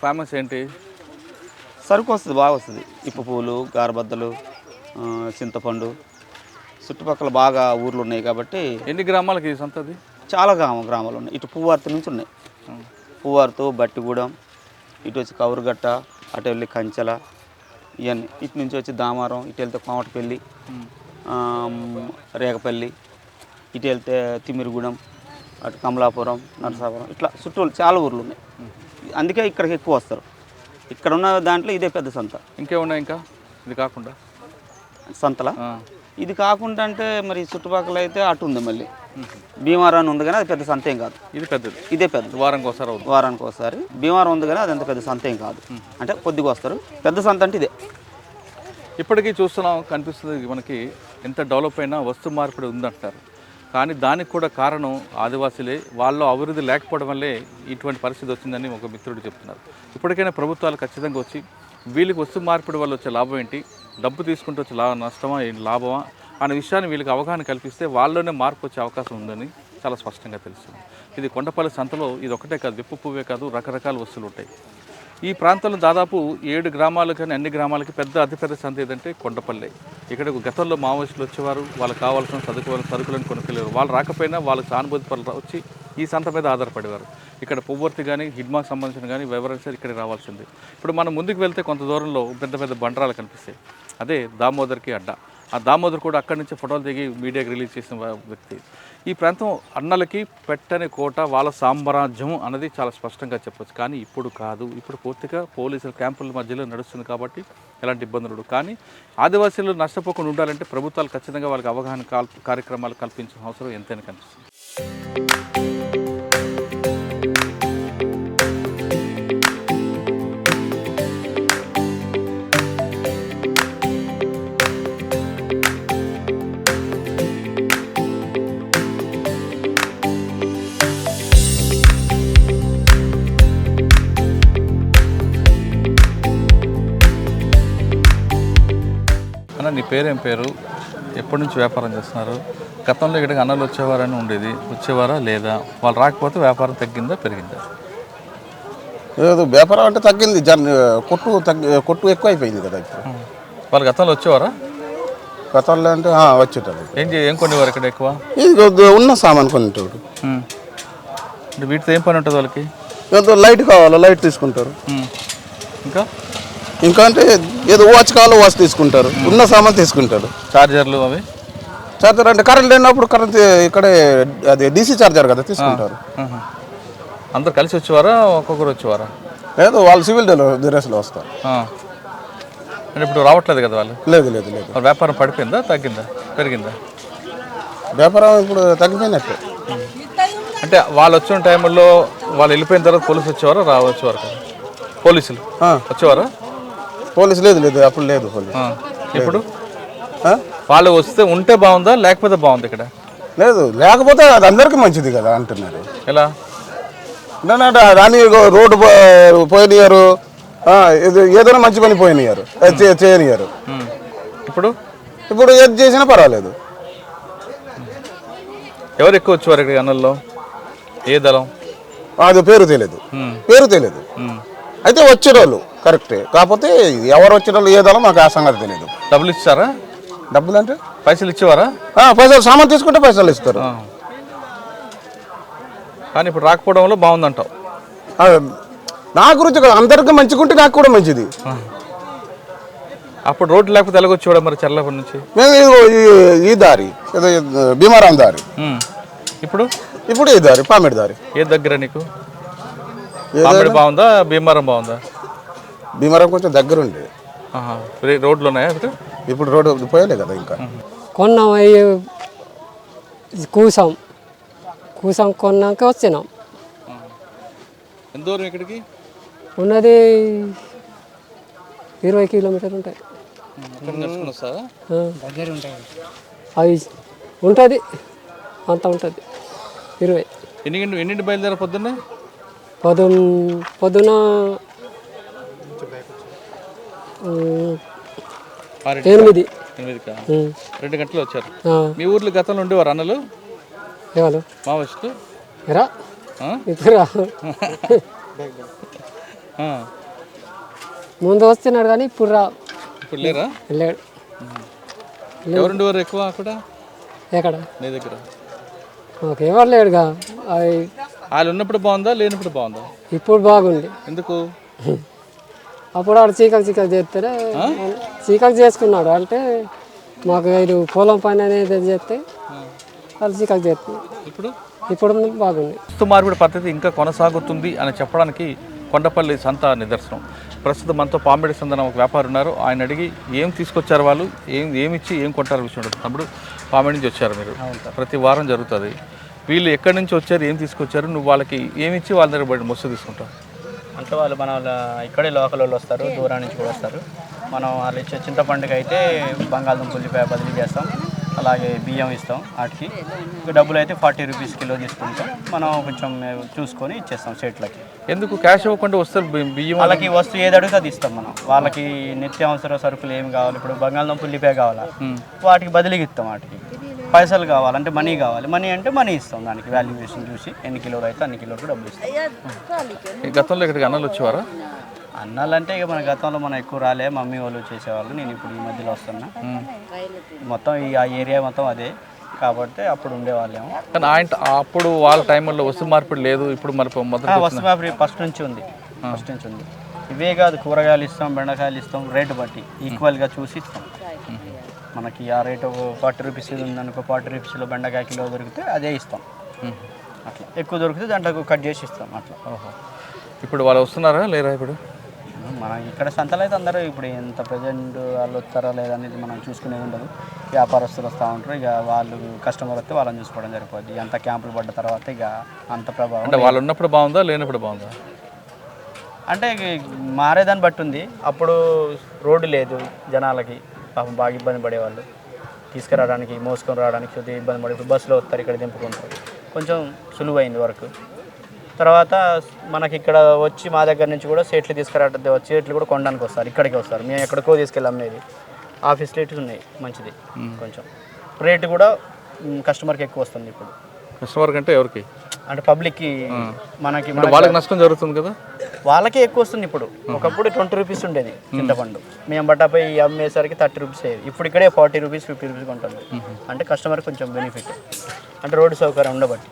ఫేమస్ ఏంటి? సరుకు వస్తుంది, బాగా వస్తుంది. ఇప్ప పూలు, గారబద్దలు, చింతపండు, చుట్టుపక్కల బాగా ఊర్లు ఉన్నాయి కాబట్టి. ఎన్ని గ్రామాలకి ఈ సంతది? చాలా గ్రామాలు ఉన్నాయి. ఇటు పువ్వార్తి నుంచి ఉన్నాయి. పువ్వార్తు, బట్టిగూడెం, ఇటు వచ్చి కౌరుగట్ట, అటు వెళ్ళి కంచెల, ఇవన్నీ. ఇటు నుంచి వచ్చి దామారం, ఇటు వెళ్తే కోమటపల్లి, రేగపల్లి, ఇటు వెళ్తే తిమ్మిరిగూడెం, అటు కమలాపురం, నరసాపురం, ఇట్లా చుట్టూ చాలా ఊర్లు ఉన్నాయి. అందుకే ఇక్కడికి ఎక్కువ వస్తారు. ఇక్కడ ఉన్న దాంట్లో ఇదే పెద్ద సంత. ఇంకేమున్నాయి ఇంకా ఇది కాకుండా సంతలా? ఇది కాకుండా అంటే మరి చుట్టుపక్కల అయితే అటు ఉంది, మళ్ళీ భీమారాన్ని ఉంది కానీ అది పెద్ద సంత ఏం కాదు. ఇది పెద్దది, ఇదే పెద్ద. వారానికి ఒకసారి భీమారం ఉంది కానీ అది అంత పెద్ద సంత ఏం కాదు, అంటే కొద్దిగా వస్తారు. పెద్ద సంత అంటే ఇదే. ఇప్పటికీ చూస్తున్నాం, కనిపిస్తుంది మనకి ఎంత డెవలప్ అయినా వస్తు మార్పిడి ఉందంటారు. కానీ దానికి కూడా కారణం ఆదివాసీలే. వాళ్ళు అభివృద్ధి లేకపోవడం వల్లే ఇటువంటి పరిస్థితి వచ్చిందని ఒక మిత్రుడు చెప్తున్నారు. ఇప్పటికైనా ప్రభుత్వాలు ఖచ్చితంగా వచ్చి వీళ్ళకి వస్తు మార్పిడి వల్ల వచ్చే లాభం ఏంటి, డబ్బు తీసుకుంటూ వచ్చే నష్టమా ఏంటి, లాభమా అనే విషయాన్ని వీళ్ళకి అవగాహన కల్పిస్తే వాళ్ళలోనే మార్పు వచ్చే అవకాశం ఉందని చాలా స్పష్టంగా తెలుస్తుంది. ఇది కొండపల్లి సంతలో ఇది ఒకటే కాదు, విప్పు పువ్వే కాదు, రకరకాల వస్తువులు ఉంటాయి. ఈ ప్రాంతంలో దాదాపు 7 గ్రామాలు కానీ అన్ని గ్రామాలకి అతిపెద్ద సంత ఏదంటే కొండపల్లి. ఇక్కడ గతంలో మావోయిస్టులు వచ్చేవారు, వాళ్ళకి కావాల్సిన సరుకులను కొనుక్కెళ్ళారు. వాళ్ళు రాకపోయినా వాళ్ళకి సానుభూతి పనులు వచ్చి ఈ సంత మీద ఆధారపడేవారు. ఇక్కడ పువ్వర్తి కానీ హిడ్మాకి సంబంధించిన కానీ వివరాలు ఇక్కడికి రావాల్సింది. ఇప్పుడు మనం ముందుకు వెళ్తే కొంత దూరంలో పెద్ద పెద్ద బండరాలు కనిపిస్తాయి. అదే దామోదర్కి అడ్డ. ఆ దామోదర్ కూడా అక్కడి నుంచి ఫోటోలు దిగి మీడియాకి రిలీజ్ చేసిన వ్యక్తి. ఈ ప్రాంతం అన్నలకి పెట్టని కోట, వాళ్ళ సామ్రాజ్యం అన్నది చాలా స్పష్టంగా చెప్పొచ్చు. కానీ ఇప్పుడు కాదు, ఇప్పుడు పూర్తిగా పోలీసుల క్యాంపుల మధ్యలో నడుస్తుంది కాబట్టి ఎలాంటి ఇబ్బందులు. కానీ ఆదివాసీలు నష్టపోకుండా ఉండాలంటే ప్రభుత్వాలు ఖచ్చితంగా వాళ్ళకి అవగాహన కార్యక్రమాలు కల్పించిన అవసరం ఎంతైనా కనిపిస్తుంది. నీ పేరేం పేరు, ఎప్పటి నుంచి వ్యాపారం చేస్తున్నారు? గతంలో ఇక్కడికి అన్నలు వచ్చేవారని ఉండేది, వచ్చేవారా లేదా? వాళ్ళు రాకపోతే వ్యాపారం తగ్గిందా పెరిగిందా? లేదు, వ్యాపారం అంటే తగ్గింది. కొట్టు ఎక్కువ అయిపోయింది కదా ఇప్పుడు. వాళ్ళు గతంలో వచ్చేవారా? గతంలో అంటే వచ్చేటప్పుడు ఏం కొనేవారు ఇక్కడ ఎక్కువ? ఇది ఉన్న సామాన్ కొనేటోడు. అంటే వీటితో ఏం పని ఉంటుంది వాళ్ళకి? లైట్ కావాలా, లైట్ తీసుకుంటారు. ఇంకా అంటే ఏదో వాచ్ కావాలో వాచ్ తీసుకుంటారు. ఉన్న సామాన్ తీసుకుంటారు. చార్జర్లు అవి? చార్జర్ అంటే కరెంట్ లేనప్పుడు కరెంట్ ఇక్కడే అది డీసీ చార్జర్ కదా తీసుకుంటారు. అందరు కలిసి వచ్చేవారా, ఒక్కొక్కరు వచ్చేవారా? లేదు, వాళ్ళు సివిల్ డ్రెస్లో వస్తారు. అంటే ఇప్పుడు రావట్లేదు కదా వాళ్ళు? లేదు లేదు లేదు. వ్యాపారం పడిపోయిందా, తగ్గిందా, పెరిగిందా? వ్యాపారం ఇప్పుడు తగ్గిపోయినట్టే. అంటే వాళ్ళు వచ్చిన టైంలో వాళ్ళు వెళ్ళిపోయిన తర్వాత పోలీసులు వచ్చేవారా, వచ్చేవారు కదా? పోలీసులు వచ్చేవారా? పోలీసు లేదు లేదు, అప్పుడు లేదు పోలీసు. ఇప్పుడు వాళ్ళు వస్తే ఉంటే బాగుందా లేకపోతే బాగుంది ఇక్కడ? లేదు, లేకపోతే అది అందరికీ మంచిది కదా అంటున్నారు. ఎలా? దాని రోడ్డు పోయినారు, ఏదైనా మంచి పని పోయినారు, చేయనియారు. ఇప్పుడు ఏది చేసినా పర్వాలేదు. ఎవరు ఎక్కువ వచ్చేవారు ఇక్కడ అన్నల్లో? ఏ దళం? అది పేరు తెలియదు. అయితే వచ్చేవాళ్ళు కరెక్టే, కాకపోతే ఎవరు వచ్చేవాళ్ళు ఏ దళం మాకు ఆ సంగతి తెలియదు. డబ్బులు ఇచ్చారా? డబ్బులు అంటే పైసలు ఇచ్చేవారా? పైసలు సామాన్ తీసుకుంటే పైసలు ఇస్తారు. కానీ ఇప్పుడు రాకపోవడంలో బాగుందంటావు? నా గురించి కదా, అందరికీ మంచిగుంటే నాకు కూడా మంచిది. అప్పుడు రోడ్డు లేకపోతే ఎలాగొచ్చేవాడు మరి చర్లపల్లి నుంచి? మేము ఈ దారి భీమారాం దారి. ఇప్పుడు ఈ దారి పామిడి దారి. ఏ దగ్గర నీకు? పామిడి బాగుందా, భీమారం బాగుందా? భీమారం కొంచెం దగ్గర ఉండే. రోడ్లు ఉన్నాయా ఇప్పుడు? రోడ్డు పోయలే కదా ఇంకా. కొన్నాం, కూసాం కొన్నాక వచ్చినాం. ఎంత దూరం ఇక్కడికి ఉన్నది 20 కిలోమీటర్లు ఉంటాయి. అవి ఉంటుంది, అంత ఉంటుంది 20. ఎన్నింటి బయలుదేరా పొద్దున్నే? పొద్దున ఆరింటికా? 8. 8కా? ఉమ్. 2 గంటలు వచ్చారు. ఆ, మీ ఊర్లో గతంలో ఉండేవారు అన్నలు ఎవరు మావోయిస్టులు? రా ఆ? ఇప్పుడు రా. ఆ. ముందు వస్తున్నాడు కానీ ఇప్పుడు రా ఇప్పుడు లేరా? వెళ్ళాడు. ఎవరు ఉండేవారు ఎక్కువ అక్కడ ఎక్కడ నీ దగ్గర? మాకు ఎవరు లేడుగా. అవి వాళ్ళు ఉన్నప్పుడు బాగుందా లేనప్పుడు బాగుందా? ఇప్పుడు బాగుంది. ఎందుకు? అప్పుడు ఆడు చీకలు చేస్తే చీకలు చేసుకున్నాడు. అంటే మాకు ఇది పొలం పని అనేది చేస్తే వాళ్ళు చీకలు చేస్తున్నారు. ఇప్పుడు బాగుంది. వస్తు మార్పిడి పద్ధతి ఇంకా కొనసాగుతుంది అని చెప్పడానికి కొండపల్లి సంత నిదర్శనం. ప్రస్తుతం మనతో పామిడి సందన ఒక వ్యాపారి ఉన్నారు. ఆయన అడిగి ఏం తీసుకొచ్చారు వాళ్ళు, ఏమిచ్చి ఏం కొంటారు విషయం ఉంటుంది. తమ్ముడు, పామిడి నుంచి వచ్చారు మీరు, ప్రతి వారం జరుగుతుంది. వీళ్ళు ఎక్కడి నుంచి వచ్చారు, ఏం తీసుకొచ్చారు, నువ్వు వాళ్ళకి ఏమిచ్చి వాళ్ళ దగ్గర బయట మొస్సు తీసుకుంటావు? అంటే వాళ్ళు మన ఇక్కడే లోకల్ వాళ్ళు వస్తారు, దూరం నుంచి కూడా వస్తారు. మనం వాళ్ళు ఇచ్చే చింతపండుకి అయితే బంగాళదుంప ఉల్లిపాయ బదిలీ చేస్తాం, అలాగే బియ్యం ఇస్తాం. వాటికి డబ్బులు అయితే 40 రూపీస్ కిలో తీసుకుంటాం. మనం కొంచెం చూసుకొని ఇచ్చేస్తాం సేట్లకి. ఎందుకు క్యాష్ ఇవ్వకుండా వస్తారు? బియ్యం వాళ్ళకి వస్తువు ఏది అడిగితే అది ఇస్తాం మనం. వాళ్ళకి నిత్యావసర సరుకులు ఏమి కావాలి, ఇప్పుడు బంగాళదుంప ఉల్లిపాయ కావాలా, వాటికి బదిలీకి ఇస్తాం. వాటికి పైసలు కావాలంటే మనీ కావాలి, మనీ అంటే మనీ ఇస్తాం. దానికి వాల్యుయేషన్ చూసి ఎన్ని కిలోలు అయితే అన్ని కిలోలకు డబ్బులు ఇస్తాం. గతంలో ఇక్కడికి అన్నలు వచ్చేవారా? అన్నాలంటే ఇక మన గతంలో మనం ఎక్కువ రాలే, మమ్మీ వాళ్ళు చేసేవాళ్ళు. నేను ఇప్పుడు ఈ మధ్యలో వస్తున్నా. మొత్తం ఆ ఏరియా మొత్తం అదే కాబట్టి అప్పుడు ఉండేవాళ్ళేమో. కానీ ఆయన అప్పుడు వాళ్ళ టైంలో వస్తు మార్పిడి లేదు, ఇప్పుడు మరి వస్తు మార్పిడి ఫస్ట్ నుంచి ఉంది. ఇవే కాదు, కూరగాయలు ఇస్తాం, బెండకాయలు ఇస్తాం, రేటు బట్టి ఈక్వల్గా చూసి ఇస్తాం. మనకి ఆ రేటు 40 రూపీస్ ఉందనుకో, 40 రూపీస్లో బెండకాయ కిలో దొరికితే అదే ఇస్తాం. అట్లా ఎక్కువ దొరికితే దాంట్లో కట్ చేసి ఇస్తాం. అట్లా. ఇప్పుడు వాళ్ళు వస్తున్నారా లేరా? ఇప్పుడు మన ఇక్కడ సంతలో అయితే అందరూ ఇప్పుడు ఎంత ప్రజెంట్ వాళ్ళు వస్తారా లేదా అనేది మనం చూసుకునేది ఉండదు. వ్యాపారస్తులు వస్తూ ఉంటారు, ఇక వాళ్ళు కస్టమర్ వస్తే వాళ్ళని చూసుకోవడం సరిపోద్ది. అంత క్యాంపులు పడ్డ తర్వాత ఇక అంత ప్రభావం. అంటే వాళ్ళు ఉన్నప్పుడు బాగుందా లేనప్పుడు బాగుందా? అంటే మారేదాన్ని బట్టి ఉంది. అప్పుడు రోడ్డు లేదు, జనాలకి పాపం బాగా ఇబ్బంది పడేవాళ్ళు. తీసుకురావడానికి, మోసుకొని రావడానికి కొద్దిగా ఇబ్బంది పడే. ఇప్పుడు బస్సులో వస్తారు, ఇక్కడ దింపుకుంటారు, కొంచెం సులువైంది వర్క్. తర్వాత మనకి ఇక్కడ వచ్చి మా దగ్గర నుంచి కూడా సేట్లు తీసుకురావడం, సేట్లు కూడా కొనడానికి వస్తారు, ఇక్కడికి వస్తారు. మేము ఎక్కడికో తీసుకెళ్ళి అమ్మేది. ఆ ఫెసిలిటీస్ ఉన్నాయి, మంచిది. కొంచెం రేటు కూడా కస్టమర్కి ఎక్కువ వస్తుంది ఇప్పుడు. కస్టమర్ కంటే ఎవరికి? అంటే పబ్లిక్కి. మనకి వాళ్ళకి నష్టం జరుగుతుంది కదా, వాళ్ళకే ఎక్కువ వస్తుంది. ఇప్పుడు ఒకప్పుడు 20 రూపీస్ ఉండేది చింతపండు, మేము బట్టాపై అమ్మేసరికి 30 రూపీస్ అయ్యేది. ఇప్పుడు ఇక్కడే 40 రూపీస్ 50 రూపీస్ ఉంటుంది. అంటే కస్టమర్కి కొంచెం బెనిఫిట్, అంటే రోడ్డు సౌకర్యం ఉండబట్టి.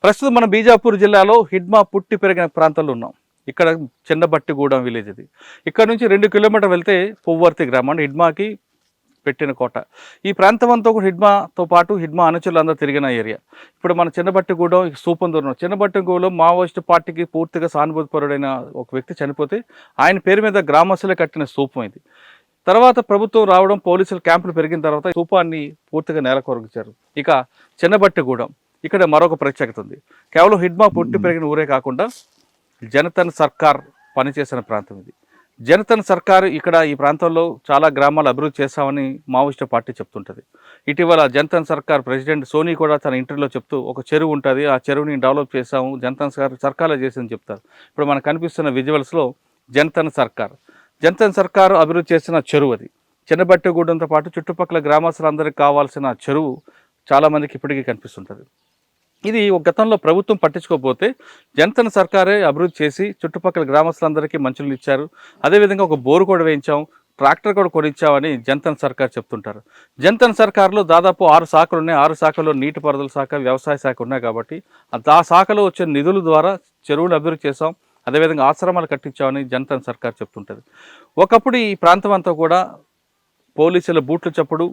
ప్రస్తుతం మనం బీజాపూర్ జిల్లాలో హిడ్మా పుట్టి పెరిగిన ప్రాంతంలో ఉన్నాం. ఇక్కడ చిన్నబట్టిగూడెం విలేజ్ ఇది. ఇక్కడ నుంచి 2 కిలోమీటర్లు వెళ్తే పువ్వర్తి గ్రామం, హిడ్మాకి పెట్టిన కోట. ఈ ప్రాంతం అంతా కూడా హిడ్మాతో పాటు హిడ్మా అనుచరులు అందరూ తిరిగిన ఏరియా. ఇప్పుడు మన చిన్నబట్టిగూడెం సూపందూరం. చిన్నబట్టిగూడెం మావోయిస్టు పార్టీకి పూర్తిగా సానుభూతిపరుడైన ఒక వ్యక్తి చనిపోతే ఆయన పేరు మీద గ్రామస్తులే కట్టిన స్తూపం ఇది. తర్వాత ప్రభుత్వం రావడం, పోలీసులు క్యాంపులు పెరిగిన తర్వాత స్తూపాన్ని పూర్తిగా నేలకొరగించారు. ఇక చిన్నబట్టిగూడెం ఇక్కడ మరొక ప్రత్యేకత ఉంది. కేవలం హిడ్మా పుట్టి పెరిగిన ఊరే కాకుండా జనతన్ సర్కార్ పనిచేసిన ప్రాంతం ఇది. జనతన్ సర్కార్ ఇక్కడ ఈ ప్రాంతంలో చాలా గ్రామాలు అభివృద్ధి చేస్తామని మావోయిస్టు పార్టీ చెప్తుంటుంది. ఇటీవల జనతన్ సర్కార్ ప్రెసిడెంట్ సోనీ కూడా తన ఇంటర్వ్యూలో చెప్తూ ఒక చెరువు ఉంటుంది, ఆ చెరువుని డెవలప్ చేసాము, జనతన్ సర్కార్లో చేసిందని చెప్తారు. ఇప్పుడు మనకు కనిపిస్తున్న విజువల్స్లో జనతన్ సర్కార్ అభివృద్ధి చేసిన చెరువు అది. చిన్నబట్టిగూడెంతో పాటు చుట్టుపక్కల గ్రామస్తులందరికీ కావాల్సిన చెరువు చాలామందికి ఇప్పటికీ కనిపిస్తుంటుంది. ఇది ఒక గతంలో ప్రభుత్వం పట్టించుకోకపోతే జనతన్ సర్కారే అభివృద్ధి చేసి చుట్టుపక్కల గ్రామస్తులందరికీ మంచులు ఇచ్చారు. అదేవిధంగా ఒక బోరు కూడా వేయించాం, ట్రాక్టర్ కూడా కొనిచ్చామని జనతన్ సర్కార్ చెప్తుంటారు. జనతన్ సర్కార్లో దాదాపు 6 శాఖలు ఉన్నాయి. 6 శాఖల్లో నీటిపారుదల శాఖ, వ్యవసాయ శాఖ ఉన్నాయి. కాబట్టి ఆ శాఖలో వచ్చే నిధుల ద్వారా చెరువులు అభివృద్ధి చేసాం, అదేవిధంగా ఆశ్రమాలు కట్టించామని జనతన్ సర్కార్ చెప్తుంటుంది. ఒకప్పుడు ఈ ప్రాంతం అంతా కూడా పోలీసుల బూట్ల చప్పుడు,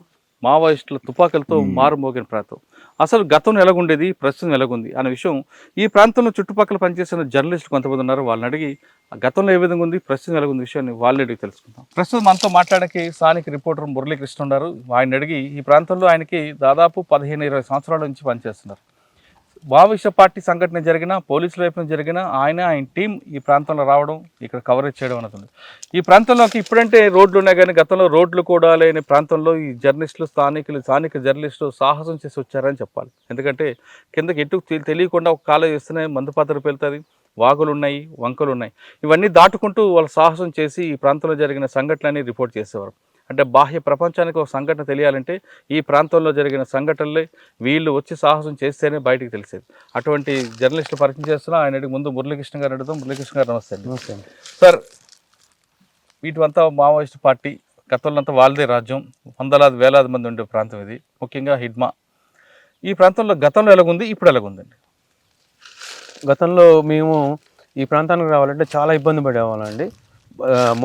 మావోయిస్టుల తుపాకులతో మారుమోగిన ప్రాంతం. అసలు గతంలో ఎలాగుండేది, ప్రస్తుతం ఎలాగుంది అనే విషయం ఈ ప్రాంతంలో చుట్టుపక్కల పనిచేసిన జర్నలిస్టులు కొంతమంది ఉన్నారు. వాళ్ళని అడిగి గతంలో ఏ విధంగా ఉంది, ప్రస్తుతం ఎలాగుంది విషయాన్ని వాళ్ళని అడిగి తెలుసుకుందాం. ప్రస్తుతం మనతో మాట్లాడడానికి స్థానిక రిపోర్టర్ మురళీకృష్ణ ఉన్నారు. ఆయన అడిగి ఈ ప్రాంతంలో ఆయనకి దాదాపు 15-20 సంవత్సరాల నుంచి పనిచేస్తున్నారు. మావోయిస్టు పార్టీ సంఘటన జరిగిన, పోలీసుల వైపు నుంచి జరిగిన ఆయన టీం ఈ ప్రాంతంలో రావడం, ఇక్కడ కవరేజ్ చేయడం అనేది ఈ ప్రాంతంలోకి ఇప్పుడంటే రోడ్లు ఉన్నాయి కానీ గతంలో రోడ్లు కూడా లేని ప్రాంతంలో ఈ జర్నలిస్టులు స్థానిక జర్నలిస్టులు సాహసం చేసి వచ్చారని చెప్పాలి. ఎందుకంటే కిందకి ఎటు తెలియకుండా ఒక కాలేజ్ చేస్తూనే మందుపాత్ర పెళ్తుంది, వాగులు ఉన్నాయి, వంకలు ఉన్నాయి. ఇవన్నీ దాటుకుంటూ వాళ్ళు సాహసం చేసి ఈ ప్రాంతంలో జరిగిన సంఘటనని రిపోర్ట్ చేసేవారు. అంటే బాహ్య ప్రపంచానికి ఒక సంఘటన తెలియాలంటే ఈ ప్రాంతంలో జరిగిన సంఘటనలే వీళ్ళు వచ్చి సాహసం చేస్తేనే బయటికి తెలిసేది. అటువంటి జర్నలిస్టులు పరిచయం చేస్తున్నా. ఆయన ముందు మురళీకృష్ణ గారు అడుగుతాం. మురళీకృష్ణ గారు నమస్తే అండి. నమస్తే. సార్, వీటివంతా మావోయిస్టు పార్టీ గతంలో అంతా వాళ్ళదే రాజ్యం, వందలాది వేలాది మంది ఉండే ప్రాంతం ఇది, ముఖ్యంగా హిడ్మా. ఈ ప్రాంతంలో గతంలో ఎలాగుంది, ఇప్పుడు ఎలాగుందండి? గతంలో మేము ఈ ప్రాంతానికి రావాలంటే చాలా ఇబ్బంది పడేవాళ్ళండి.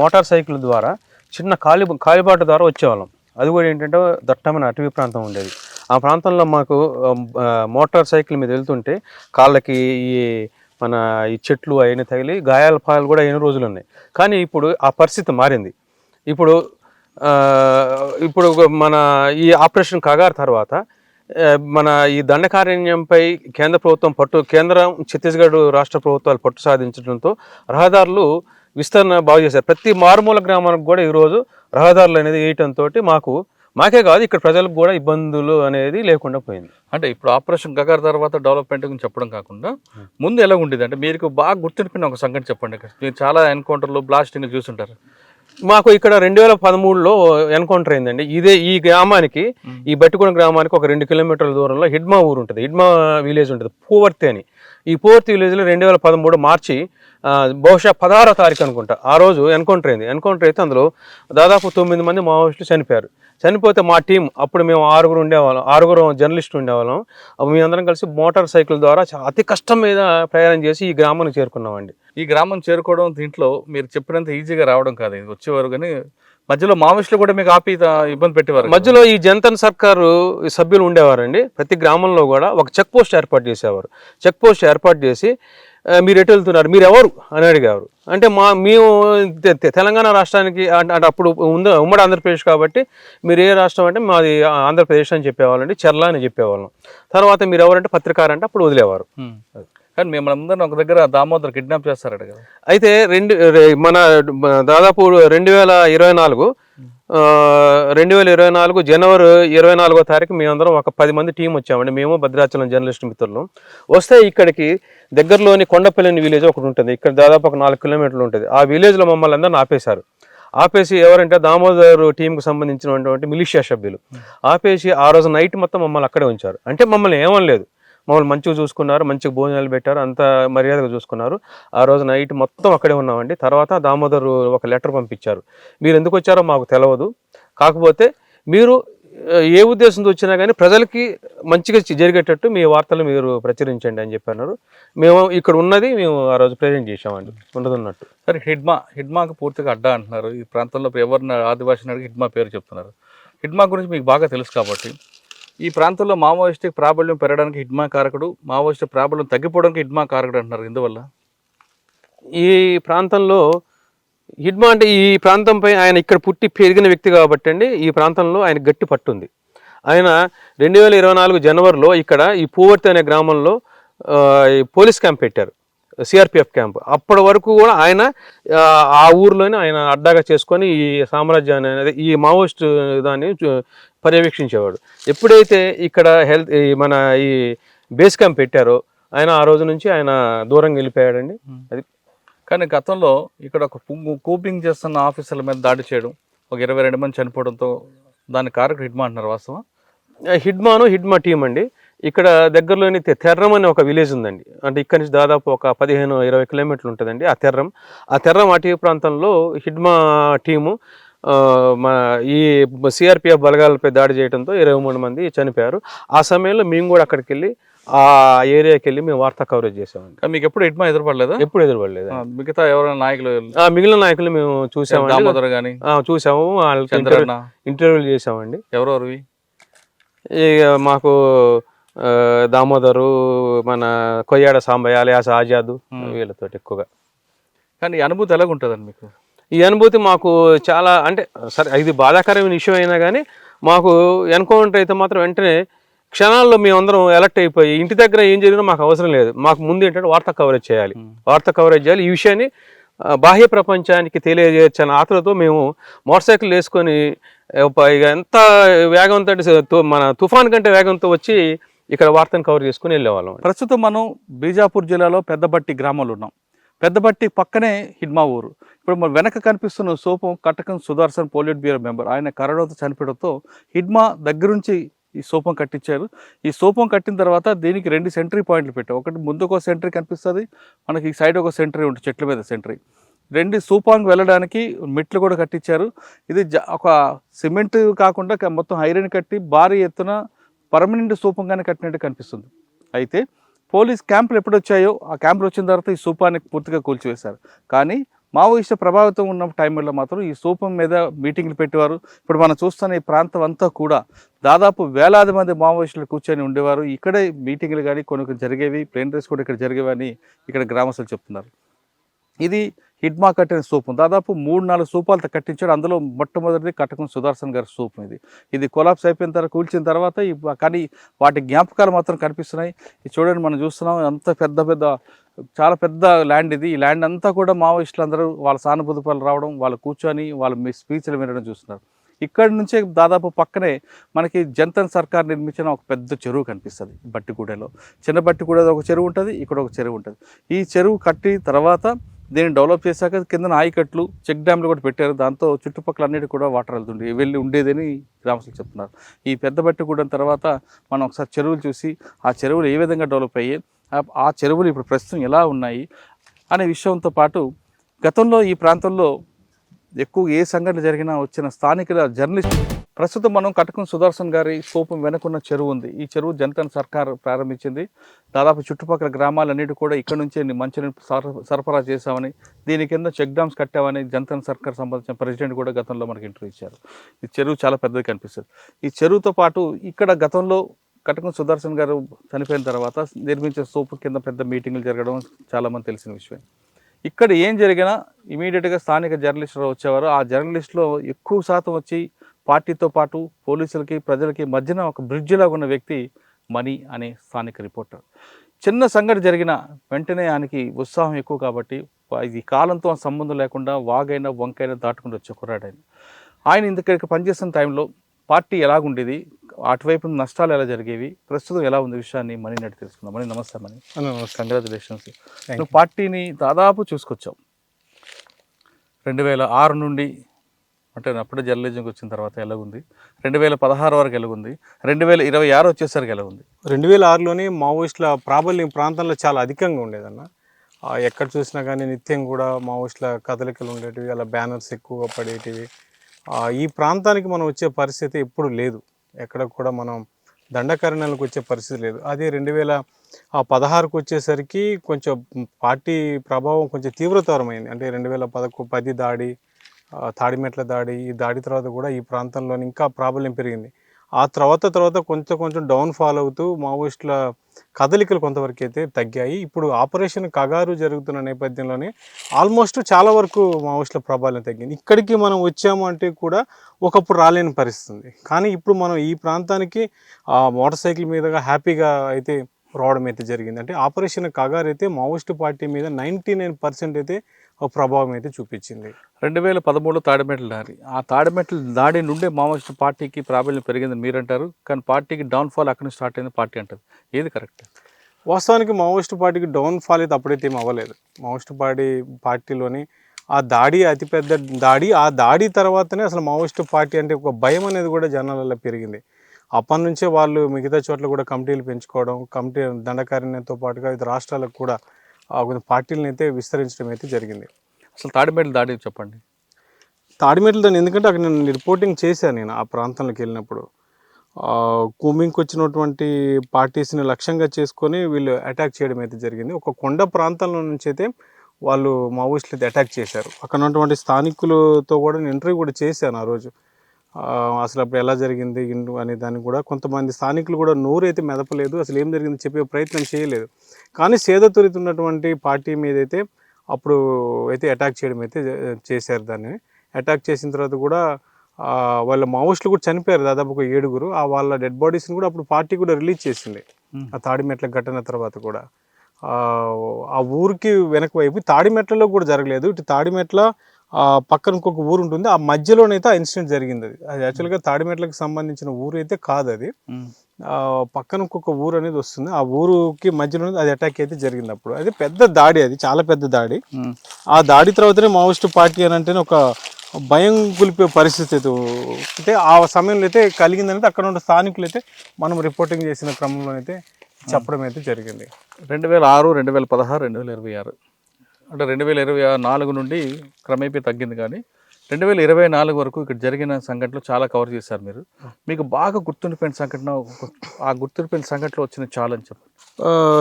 మోటార్ సైకిల్ ద్వారా చిన్న కాలిబాట ద్వారా వచ్చేవాళ్ళం. అది కూడా ఏంటంటే దట్టమైన అటవీ ప్రాంతం ఉండేది. ఆ ప్రాంతంలో మాకు మోటార్ సైకిల్ మీద వెళ్తుంటే కాళ్ళకి ఈ చెట్లు అయిన తగిలి గాయాల పాలు కూడా అయిన రోజులు ఉన్నాయి. కానీ ఇప్పుడు ఆ పరిస్థితి మారింది. ఇప్పుడు మన ఈ ఆపరేషన్ కగార్ తర్వాత మన ఈ దండకారణ్యంపై కేంద్ర ప్రభుత్వం కేంద్రం ఛత్తీస్గఢ్ రాష్ట్ర ప్రభుత్వాలు పట్టు సాధించడంతో రహదారులు విస్తరణ బాగు చేశారు. ప్రతి మారుమూల గ్రామానికి కూడా ఈరోజు రహదారులు అనేది వేయటంతో మాకే కాదు ఇక్కడ ప్రజలకు కూడా ఇబ్బందులు అనేది లేకుండా పోయింది. అంటే ఇప్పుడు ఆపరేషన్ గగార్ తర్వాత డెవలప్మెంట్ గురించి చెప్పడం కాకుండా ముందు ఎలా ఉండేది అంటే మీకు బాగా గుర్తుండిపోయిన ఒక సంఘటన చెప్పండి. మీరు చాలా ఎన్కౌంటర్లు, బ్లాస్టింగ్లు చూస్తుంటారు. మాకు ఇక్కడ 2013లో ఎన్కౌంటర్ అయిందండి. ఈ గ్రామానికి, ఈ బట్టిగూడెం గ్రామానికి ఒక 2 కిలోమీటర్ల దూరంలో హిడ్మా ఊరు ఉంటుంది, హిడ్మా విలేజ్ ఉంటుంది, పూవర్తి అని. ఈ పూవర్తి విలేజ్లో 2013 మార్చి బహుశా 16వ తారీఖు అనుకుంటా ఆ రోజు ఎన్కౌంటర్ అయింది. ఎన్కౌంటర్ అయితే అందులో దాదాపు 9 మంది మావోయిస్టులు చనిపోయారు. చనిపోతే మా టీం, అప్పుడు మేము 6 జర్నలిస్టులు ఉండేవాళ్ళం. మేమందరం కలిసి మోటార్ సైకిల్ ద్వారా అతి కష్టం మీద ప్రయాణం చేసి ఈ గ్రామానికి చేరుకున్నామండి. ఈ గ్రామం చేరుకోవడం దీంట్లో మీరు చెప్పినంత ఈజీగా రావడం కాదు, వచ్చేవారు. కానీ మధ్యలో మావోయిస్టులు కూడా మీకు ఆపి ఇబ్బంది పెట్టేవారు. మధ్యలో ఈ జనతన్ సర్కారు సభ్యులు ఉండేవారండి. ప్రతి గ్రామంలో కూడా ఒక చెక్ పోస్ట్ ఏర్పాటు చేసేవారు. చెక్ పోస్ట్ ఏర్పాటు చేసి మీరు ఎటు వెళ్తున్నారు, మీరు ఎవరు అని అడిగేవారు. అంటే మేము తెలంగాణ రాష్ట్రానికి అంటే అప్పుడు ఉమ్మడి ఆంధ్రప్రదేశ్ కాబట్టి మీరు ఏ రాష్ట్రం అంటే మాది ఆంధ్రప్రదేశ్ అని చెప్పేవాళ్ళండి, చెర్ల అని చెప్పేవాళ్ళం. తర్వాత మీరు ఎవరంటే పత్రికారంటే అప్పుడు వదిలేవారు. కానీ మిమ్మల్ని అందరినీ ఒక దగ్గర దామోదర్ కిడ్నాప్ చేస్తారట కదా. అయితే మన దాదాపు 2024 జనవరి 24వ తారీఖు మేమందరం ఒక 10 మంది టీం వచ్చామండి. మేము భద్రాచలం జర్నలిస్ట్ మిత్రులు వస్తే ఇక్కడికి దగ్గరలోని కొండపల్లి విలేజ్ ఒకటి ఉంటుంది. ఇక్కడ దాదాపు ఒక 4 కిలోమీటర్లు ఉంటుంది. ఆ విలేజ్లో మమ్మల్ని అందరిని ఆపేశారు. ఆపేసి ఎవరంటే దామోదర్ టీంకు సంబంధించినటువంటి మిలిషియా సభ్యులు ఆపేసి ఆ రోజు నైట్ మొత్తం మమ్మల్ని అక్కడే ఉంచారు. అంటే మమ్మల్ని ఏమనలేదు, మమ్మల్ని మంచిగా చూసుకున్నారు, మంచిగా భోజనాలు పెట్టారు, అంత మర్యాదగా చూసుకున్నారు. ఆ రోజు నైట్ మొత్తం అక్కడే ఉన్నామండి. తర్వాత దామోదర్ ఒక లెటర్ పంపించారు, మీరు ఎందుకు వచ్చారో మాకు తెలియదు, కాకపోతే మీరు ఏ ఉద్దేశంతో వచ్చినా కానీ ప్రజలకి మంచిగా జరిగేటట్టు మీ వార్తలు మీరు ప్రచురించండి అని చెప్పన్నారు. మేము ఇక్కడ ఉన్నది మేము ఆ రోజు ప్రజెంట్ చేసామండి ఉన్నదన్నట్టు. సరే, హిడ్మాకు పూర్తిగా అడ్డా అంటున్నారు. ఈ ప్రాంతంలో ఎవరిని ఆదివాసిని అడిగి హిడ్మా పేరు చెప్తున్నారు. హిడ్మా గురించి మీకు బాగా తెలుసు కాబట్టి ఈ ప్రాంతంలో మావోయిస్టిక్ ప్రాబల్యం పెరగడానికి హిడ్మా కారకుడు, మావోయిస్టు ప్రాబల్యం తగ్గిపోవడానికి హిడ్మా కారకుడు అంటున్నారు. ఎందువల్ల? ఈ ప్రాంతంలో హిడ్మా అంటే ఈ ప్రాంతంపై ఆయన ఇక్కడ పుట్టి పెరిగిన వ్యక్తి కాబట్టి అండి ఈ ప్రాంతంలో ఆయన గట్టి పట్టుంది. ఆయన 2024 జనవరిలో ఇక్కడ ఈ పూవర్తి అనే గ్రామంలో పోలీస్ క్యాంప్ పెట్టారు, సిఆర్పిఎఫ్ క్యాంప్. అప్పటి వరకు కూడా ఆయన ఆ ఊర్లోనే ఆయన అడ్డాగా చేసుకొని ఈ సామ్రాజ్యాన్ని అనేది ఈ మావోయిస్ట్ దాన్ని పర్యవేక్షించేవాడు. ఎప్పుడైతే ఇక్కడ మన ఈ బేస్ క్యాంప్ పెట్టారో ఆయన ఆ రోజు నుంచి ఆయన దూరంగా వెళ్ళిపోయాడండి. అది కానీ గతంలో ఇక్కడ ఒక కూపింగ్ చేస్తున్న ఆఫీసర్ల మీద దాడి చేయడం, ఒక 22 మంది చనిపోవడంతో దాని కారకుడు హిడ్మా అంటున్నారు. వాస్తవం? హిడ్మా టీం అండి. ఇక్కడ దగ్గరలోని తెర్రం అనే ఒక విలేజ్ ఉందండి. అంటే ఇక్కడ నుంచి దాదాపు ఒక 15-20 కిలోమీటర్లు ఉంటుందండి ఆ తెర్రం అటవీ ప్రాంతంలో హిడ్మా టీము ఈ సిఆర్పిఎఫ్ బలగాలపై దాడి చేయడంతో 23 మంది చనిపోయారు. ఆ సమయంలో మేము కూడా అక్కడికి వెళ్ళి ఆ ఏరియాకి వెళ్ళి మేము వార్తా కవరేజ్ చేసామండి. మీకు ఎప్పుడు హిడ్మా ఎదురుపడలేదా? ఎప్పుడు ఎదురుపడలేదు. మిగతా ఎవరైనా నాయకులు, మిగిలిన నాయకులు మేము చూసాము, చూసాము, వాళ్ళకి ఇంటర్వ్యూలు చేసామండి. ఎవరెవరివి? మాకు దామోదరు, మన కొయ్యాడ సాంబయ్య అలియాస్ ఆజాదు, వీళ్ళతో ఎక్కువగా. కానీ ఈ అనుభూతి ఎలాగ ఉంటుందండి మీకు? ఈ అనుభూతి మాకు చాలా, అంటే సరే ఇది బాధాకరమైన విషయం అయినా కానీ మాకు ఎన్కౌంటర్ అయితే మాత్రం వెంటనే క్షణాల్లో మేమందరం ఎలక్ట్ అయిపోయి ఇంటి దగ్గర ఏం జరిగినా మాకు అవసరం లేదు. మాకు ముందు ఏంటంటే వార్తా కవరేజ్ చేయాలి, ఈ విషయాన్ని బాహ్య ప్రపంచానికి తెలియజేయచ్చని ఆతలతో మేము మోటార్ సైకిల్ వేసుకొని ఇక ఎంత వేగంతో మన తుఫాన్ కంటే వేగంతో వచ్చి ఇక్కడ వార్తను కవర్ చేసుకుని వెళ్ళేవాళ్ళం. ప్రస్తుతం మనం బీజాపూర్ జిల్లాలో పెద్దబట్టి గ్రామంలో ఉన్నాం. పెద్దబట్టి పక్కనే హిడ్మా ఊరు. ఇప్పుడు మన వెనక కనిపిస్తున్న సోపం కటకం సుదర్శన్ పోలిట్ బ్యూరో మెంబర్. ఆయన కరోనాతో చనిపోవడంతో హిడ్మా దగ్గరుంచి ఈ సోపం కట్టించారు. ఈ సోపం కట్టిన తర్వాత దీనికి 2 సెంట్రీ పాయింట్లు పెట్టారు. ఒకటి ముందుకు ఒక సెంట్రీ కనిపిస్తుంది, మనకి ఈ సైడ్ ఒక సెంట్రీ ఉంటుంది, చెట్ల మీద సెంట్రీ. 2 సూపాంగ్ వెళ్ళడానికి మెట్లు కూడా కట్టించారు. ఇది ఒక సిమెంట్ కాకుండా మొత్తం ఐరన్ కట్టి భారీ ఎత్తున పర్మనెంట్ సూపంగానే కట్టినట్టు కనిపిస్తుంది. అయితే పోలీస్ క్యాంపులు ఎప్పుడు వచ్చాయో ఆ క్యాంపులు వచ్చిన తర్వాత ఈ సూపాన్ని పూర్తిగా కూల్చివేశారు. కానీ మావోయిస్టు ప్రభావితం ఉన్న టైంలో మాత్రం ఈ సూపం మీద మీటింగ్లు పెట్టేవారు. ఇప్పుడు మనం చూస్తున్న ఈ ప్రాంతం అంతా కూడా దాదాపు వేలాది మంది మావోయిస్టులు కూర్చొని ఉండేవారు. ఇక్కడే మీటింగ్లు కానీ కొన్ని జరిగేవి, ప్లేన్ రేస్ కూడా ఇక్కడ జరిగేవని ఇక్కడ గ్రామస్తులు చెప్తున్నారు. ఇది హిడ్మా కట్టిన సూపం. దాదాపు 3-4 సూపాలతో కట్టించాడు. అందులో మొట్టమొదటిది కటకం సుదర్శన్ గారి సూపం. ఇది కొలాప్స్ అయిపోయిన తర్వాత, కూల్చిన తర్వాత కానీ వాటి జ్ఞాపకాలు మాత్రం కనిపిస్తున్నాయి. ఇది చూడండి, మనం చూస్తున్నాం అంత చాలా పెద్ద ల్యాండ్ ఇది. ఈ ల్యాండ్ అంతా కూడా మావోయిస్టులు అందరూ వాళ్ళ సానుభూతి పనులు రావడం, వాళ్ళు కూర్చొని వాళ్ళ స్పీచ్లు వినడం చూస్తున్నారు. ఇక్కడి నుంచే దాదాపు పక్కనే మనకి జంతన్ సర్కార్ నిర్మించిన ఒక పెద్ద చెరువు కనిపిస్తుంది. బట్టిగూడలో చిన్న బట్టిగూడ ఒక చెరువు ఉంటుంది, ఇక్కడ ఒక చెరువు ఉంటుంది. ఈ చెరువు కట్టి తర్వాత దీన్ని డెవలప్ చేశాక కింద ఆయకట్లు, చెక్ డ్యామ్లు కూడా పెట్టారు. దాంతో చుట్టుపక్కల అన్నిటి కూడా వాటర్ వెళ్ళి ఉండేదని గ్రామస్తులు చెప్తున్నారు. ఈ పెద్ద బట్టిగూడెం తర్వాత మనం ఒకసారి చెరువులు చూసి ఆ చెరువులు ఏ విధంగా డెవలప్ అయ్యాయి, ఆ చెరువులు ఇప్పుడు ప్రస్తుతం ఎలా ఉన్నాయి అనే విషయంతో పాటు గతంలో ఈ ప్రాంతంలో ఎక్కువ ఏ సంఘటన జరిగినా వచ్చిన స్థానికుల జర్నలిస్ట్. ప్రస్తుతం మనం కటకం సుదర్శన్ గారి సోపం వెనుకున్న చెరువు ఉంది. ఈ చెరువు జంతన్ సర్కార్ ప్రారంభించింది. దాదాపు చుట్టుపక్కల గ్రామాలన్నిటి కూడా ఇక్కడ నుంచే మంచినీరు సరఫరా చేశామని, దీని కింద చెక్ డ్యామ్స్ కట్టామని జంతన్ సర్కార్ సంబంధించిన ప్రెసిడెంట్ కూడా గతంలో మనకి ఇంటర్వ్యూ ఇచ్చారు. ఈ చెరువు చాలా పెద్దది కనిపిస్తుంది. ఈ చెరువుతో పాటు ఇక్కడ గతంలో కటకం సుదర్శన్ గారు చనిపోయిన తర్వాత నిర్మించే సోపు కింద పెద్ద మీటింగులు జరగడం చాలామంది తెలిసిన విషయం. ఇక్కడ ఏం జరిగినా ఇమీడియట్గా స్థానిక జర్నలిస్టులు వచ్చేవారు. ఆ జర్నలిస్టులో ఎక్కువ శాతం వచ్చి పార్టీతో పాటు పోలీసులకి ప్రజలకి మధ్యన ఒక బ్రిడ్జ్ లాగా ఉన్న వ్యక్తి మణి అనే స్థానిక రిపోర్టర్. చిన్న సంఘటన జరిగిన వెంటనే ఆయనకి ఉత్సాహం ఎక్కువ కాబట్టి ఇది కాలంతో సంబంధం లేకుండా వాగైనా వంకైనా దాటుకుంటూ వచ్చే కుర్రాడు ఆయన ఇందుకు పనిచేస్తున్న టైంలో పార్టీ ఎలాగుండేది, అటువైపు నష్టాలు ఎలా జరిగేవి, ప్రస్తుతం ఎలా ఉంది విషయాన్ని మనీ నడి తెలుసుకుందాం. మనీ నమస్తే. Money congratulations. నువ్వు పార్టీని దాదాపు చూసుకొచ్చావు 2006 నుండి, అంటే అప్పుడే జర్నలిజంకి వచ్చిన తర్వాత ఎలాగుంది, 2016 వరకు ఎలాగుంది, 2026 వచ్చేసరికి ఎలాగుంది? 2006లోనే మావోయిస్టుల ప్రాబల్యం ప్రాంతంలో చాలా అధికంగా ఉండేదన్న. ఎక్కడ చూసినా కానీ నిత్యం కూడా మావోయిస్టుల కదలికలు ఉండేటివి, అలా బ్యానర్స్ ఎక్కువగా పడేటివి. ఈ ప్రాంతానికి మనం వచ్చే పరిస్థితి ఎప్పుడు లేదు. ఎక్కడ కూడా మనం దండకారణ్యాలకు వచ్చే పరిస్థితి లేదు. అదే 2016కు వచ్చేసరికి కొంచెం పార్టీ ప్రభావం కొంచెం తీవ్రతరమైంది. అంటే 2010 దాడి, తాడిమెట్ల దాడి, ఈ దాడి తర్వాత కూడా ఈ ప్రాంతంలో ఇంకా ప్రాబల్యం పెరిగింది. ఆ తర్వాత కొంచెం డౌన్ఫాల్ అవుతూ మావోయిస్టుల కదలికలు కొంతవరకు అయితే తగ్గాయి. ఇప్పుడు ఆపరేషన్ కగారు జరుగుతున్న నేపథ్యంలోనే ఆల్మోస్ట్ చాలా వరకు మావోయిస్టుల ప్రాబల్యం తగ్గింది. ఇక్కడికి మనం వచ్చాము అంటే కూడా ఒకప్పుడు రాలేని పరిస్థితి. కానీ ఇప్పుడు మనం ఈ ప్రాంతానికి మోటార్ సైకిల్ మీదుగా హ్యాపీగా అయితే రావడం అయితే జరిగింది. అంటే ఆపరేషన్ కగారు అయితే మావోయిస్టు పార్టీ మీద 99% అయితే ప్రభావం అయితే చూపించింది. 2013 తాడిమెట్ల దాడి, ఆ తాడిమెట్ల దాడి నుండే మావోయిస్టు పార్టీకి ప్రాబల్యం పెరిగిందని మీరు అంటారు. కానీ పార్టీకి డౌన్ఫాల్ అక్కడి నుంచి స్టార్ట్ అయింది పార్టీ అంటారు. ఏది కరెక్ట్? వాస్తవానికి మావోయిస్టు పార్టీకి డౌన్ఫాల్ అయితే అప్పుడైతే ఏం అవ్వలేదు. మావోయిస్టు పార్టీలోని ఆ దాడి అతిపెద్ద దాడి. ఆ దాడి తర్వాతనే అసలు మావోయిస్టు పార్టీ అంటే ఒక భయం అనేది కూడా జనాలలో పెరిగింది. అప్పటి నుంచే వాళ్ళు మిగతా చోట్ల కూడా కమిటీలు పెంచుకోవడం, కమిటీ దండకారణ్యంతో పాటుగా వివిధ రాష్ట్రాలకు కూడా పార్టీలను అయితే విస్తరించడం అయితే జరిగింది. అసలు తాడిమెట్ల దాడి చెప్పండి. తాడిమెట్ల దాన్ని ఎందుకంటే అక్కడ నేను రిపోర్టింగ్ చేశాను. నేను ఆ ప్రాంతంలోకి వెళ్ళినప్పుడు కూమింగ్కి వచ్చినటువంటి పార్టీస్ని లక్ష్యంగా చేసుకొని వీళ్ళు అటాక్ చేయడం అయితే జరిగింది. ఒక కొండ ప్రాంతంలో నుంచి అయితే వాళ్ళు మావోయిస్టులు అయితే అటాక్ చేశారు. అక్కడ ఉన్నటువంటి స్థానికులతో కూడా నేను ఇంటర్వ్యూ కూడా చేశాను ఆ రోజు. అసలు అప్పుడు ఎలా జరిగింది ఇండు అనే దాన్ని కూడా కొంతమంది స్థానికులు కూడా నోరైతే మెదపలేదు, అసలు ఏం జరిగింది చెప్పే ప్రయత్నం చేయలేదు. కానీ సేదతూరిత ఉన్నటువంటి పార్టీ మీద అయితే అప్పుడు అయితే అటాక్ చేయడం అయితే చేశారు. దాన్ని అటాక్ చేసిన తర్వాత కూడా వాళ్ళ మావోయిస్టులు కూడా చనిపోయారు, దాదాపు ఒక 7గురు. వాళ్ళ డెడ్ బాడీస్ని కూడా అప్పుడు పార్టీ కూడా రిలీజ్ చేసింది. ఆ తాడిమెట్ల ఘటన తర్వాత కూడా ఆ ఊరికి వెనక వైపు తాడిమెట్లలో కూడా జరగలేదు. ఇటు తాడిమెట్ల పక్కన ఇంకొక ఊరు ఉంటుంది, ఆ మధ్యలోనైతే ఆ ఇన్సిడెంట్ జరిగింది. అది యాక్చువల్గా తాడిమెట్లకు సంబంధించిన ఊరు అయితే కాదు, అది పక్కన ఇంకొక ఊరు అనేది వస్తుంది. ఆ ఊరుకి మధ్యలో అది అటాక్ అయితే జరిగింది. అప్పుడు అది పెద్ద దాడి, అది చాలా పెద్ద దాడి. ఆ దాడి తర్వాతనే మావోయిస్టు పార్టీ అని అంటేనే ఒక భయం గొలిపే పరిస్థితి అయితే ఆ సమయంలో అయితే కలిగిందనేది అక్కడ ఉన్న స్థానికులు అయితే మనం రిపోర్టింగ్ చేసిన క్రమంలో అయితే చెప్పడం అయితే జరిగింది. 2006, 2016, 2026 అంటే 2024 నుండి క్రమేపీ తగ్గింది, కానీ 2024 వరకు ఇక్కడ జరిగిన సంఘటనలు చాలా కవర్ చేశారు మీరు. మీకు బాగా గుర్తుండిపోయిన సంఘటన, ఆ గుర్తుండిపోయిన సంఘటనలో వచ్చిన ఛాలెంజ్ చెప్పండి.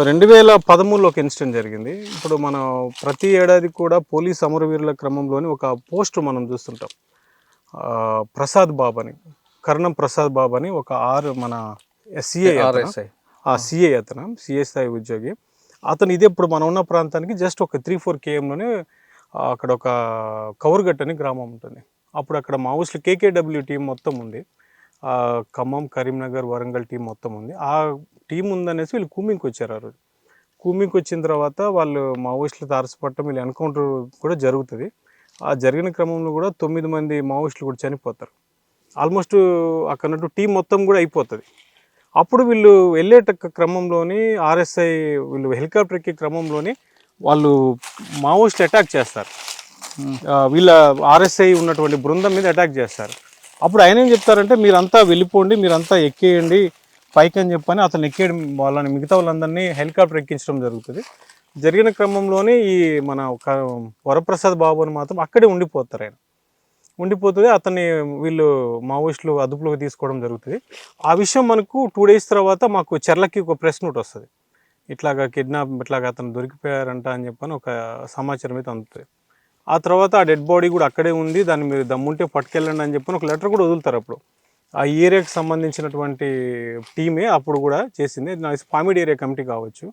2013లో ఒక ఇన్సిడెంట్ జరిగింది. ఇప్పుడు మనం ప్రతి ఏడాది కూడా పోలీస్ అమరవీరుల క్రమంలోని ఒక పోస్టర్ మనం చూస్తుంటాం. ప్రసాద్ బాబు అని, కర్ణం ప్రసాద్ బాబు అని ఒక మన సిఐ అతను సిఐ స్థాయి ఉద్యోగి. అతను ఇదే ఇప్పుడు మనం ఉన్న ప్రాంతానికి జస్ట్ ఒక 3-4 kmలోనే అక్కడ ఒక కౌరుగట్ అని గ్రామం ఉంటుంది. అప్పుడు అక్కడ మావోయిస్టులు KKW టీం మొత్తం ఉంది, ఖమ్మం, కరీంనగర్, వరంగల్ టీం మొత్తం ఉంది. ఆ టీం ఉందనేసి వీళ్ళు కూమింగ్కి వచ్చారు. ఆ రోజు కూమింగ్కి వచ్చిన తర్వాత వాళ్ళు మావోయిస్టులు తారసపడటం, వీళ్ళు ఎన్కౌంటర్ కూడా జరుగుతుంది. ఆ జరిగిన క్రమంలో కూడా 9 మంది మావోయిస్టులు కూడా చనిపోతారు. ఆల్మోస్ట్ అక్కడ టీం మొత్తం కూడా అయిపోతుంది. అప్పుడు వీళ్ళు వెళ్ళే క్రమంలోని RSI వీళ్ళు హెలికాప్టర్ ఎక్కే క్రమంలోని వాళ్ళు మావోయిస్టులు అటాక్ చేస్తారు. వీళ్ళ RSI ఉన్నటువంటి బృందం మీద అటాక్ చేస్తారు. అప్పుడు ఆయన ఏం చెప్తారంటే, మీరంతా వెళ్ళిపోండి, మీరంతా ఎక్కేయండి పైకి అని చెప్పని అతను ఎక్కేయడం, వాళ్ళని మిగతా వాళ్ళందరినీ హెలికాప్టర్ ఎక్కించడం జరుగుతుంది. జరిగిన క్రమంలోనే ఈ మన వరప్రసాద్ బాబు అని మాత్రం అక్కడే ఉండిపోతారు. ఆయన ఉండిపోతుంది, అతన్ని వీళ్ళు మావోయిస్టులు అదుపులోకి తీసుకోవడం జరుగుతుంది. ఆ విషయం మనకు 2 days తర్వాత మాకు చెర్లకి ఒక ప్రెస్ నోట్ వస్తుంది. ఇట్లాగా ఇట్లాగా అతను దొరికిపోయారంట అని చెప్పని ఒక సమాచారం అయితే అందుతుంది. ఆ తర్వాత ఆ డెడ్ బాడీ కూడా అక్కడే ఉంది, దాన్ని మీరు దమ్ముంటే పట్టుకెళ్ళండి అని చెప్పని ఒక లెటర్ కూడా వదులుతారు. అప్పుడు ఆ ఏరియాకి సంబంధించినటువంటి టీమే అప్పుడు కూడా చేసింది, పామిడి ఏరియా కమిటీ కావచ్చు,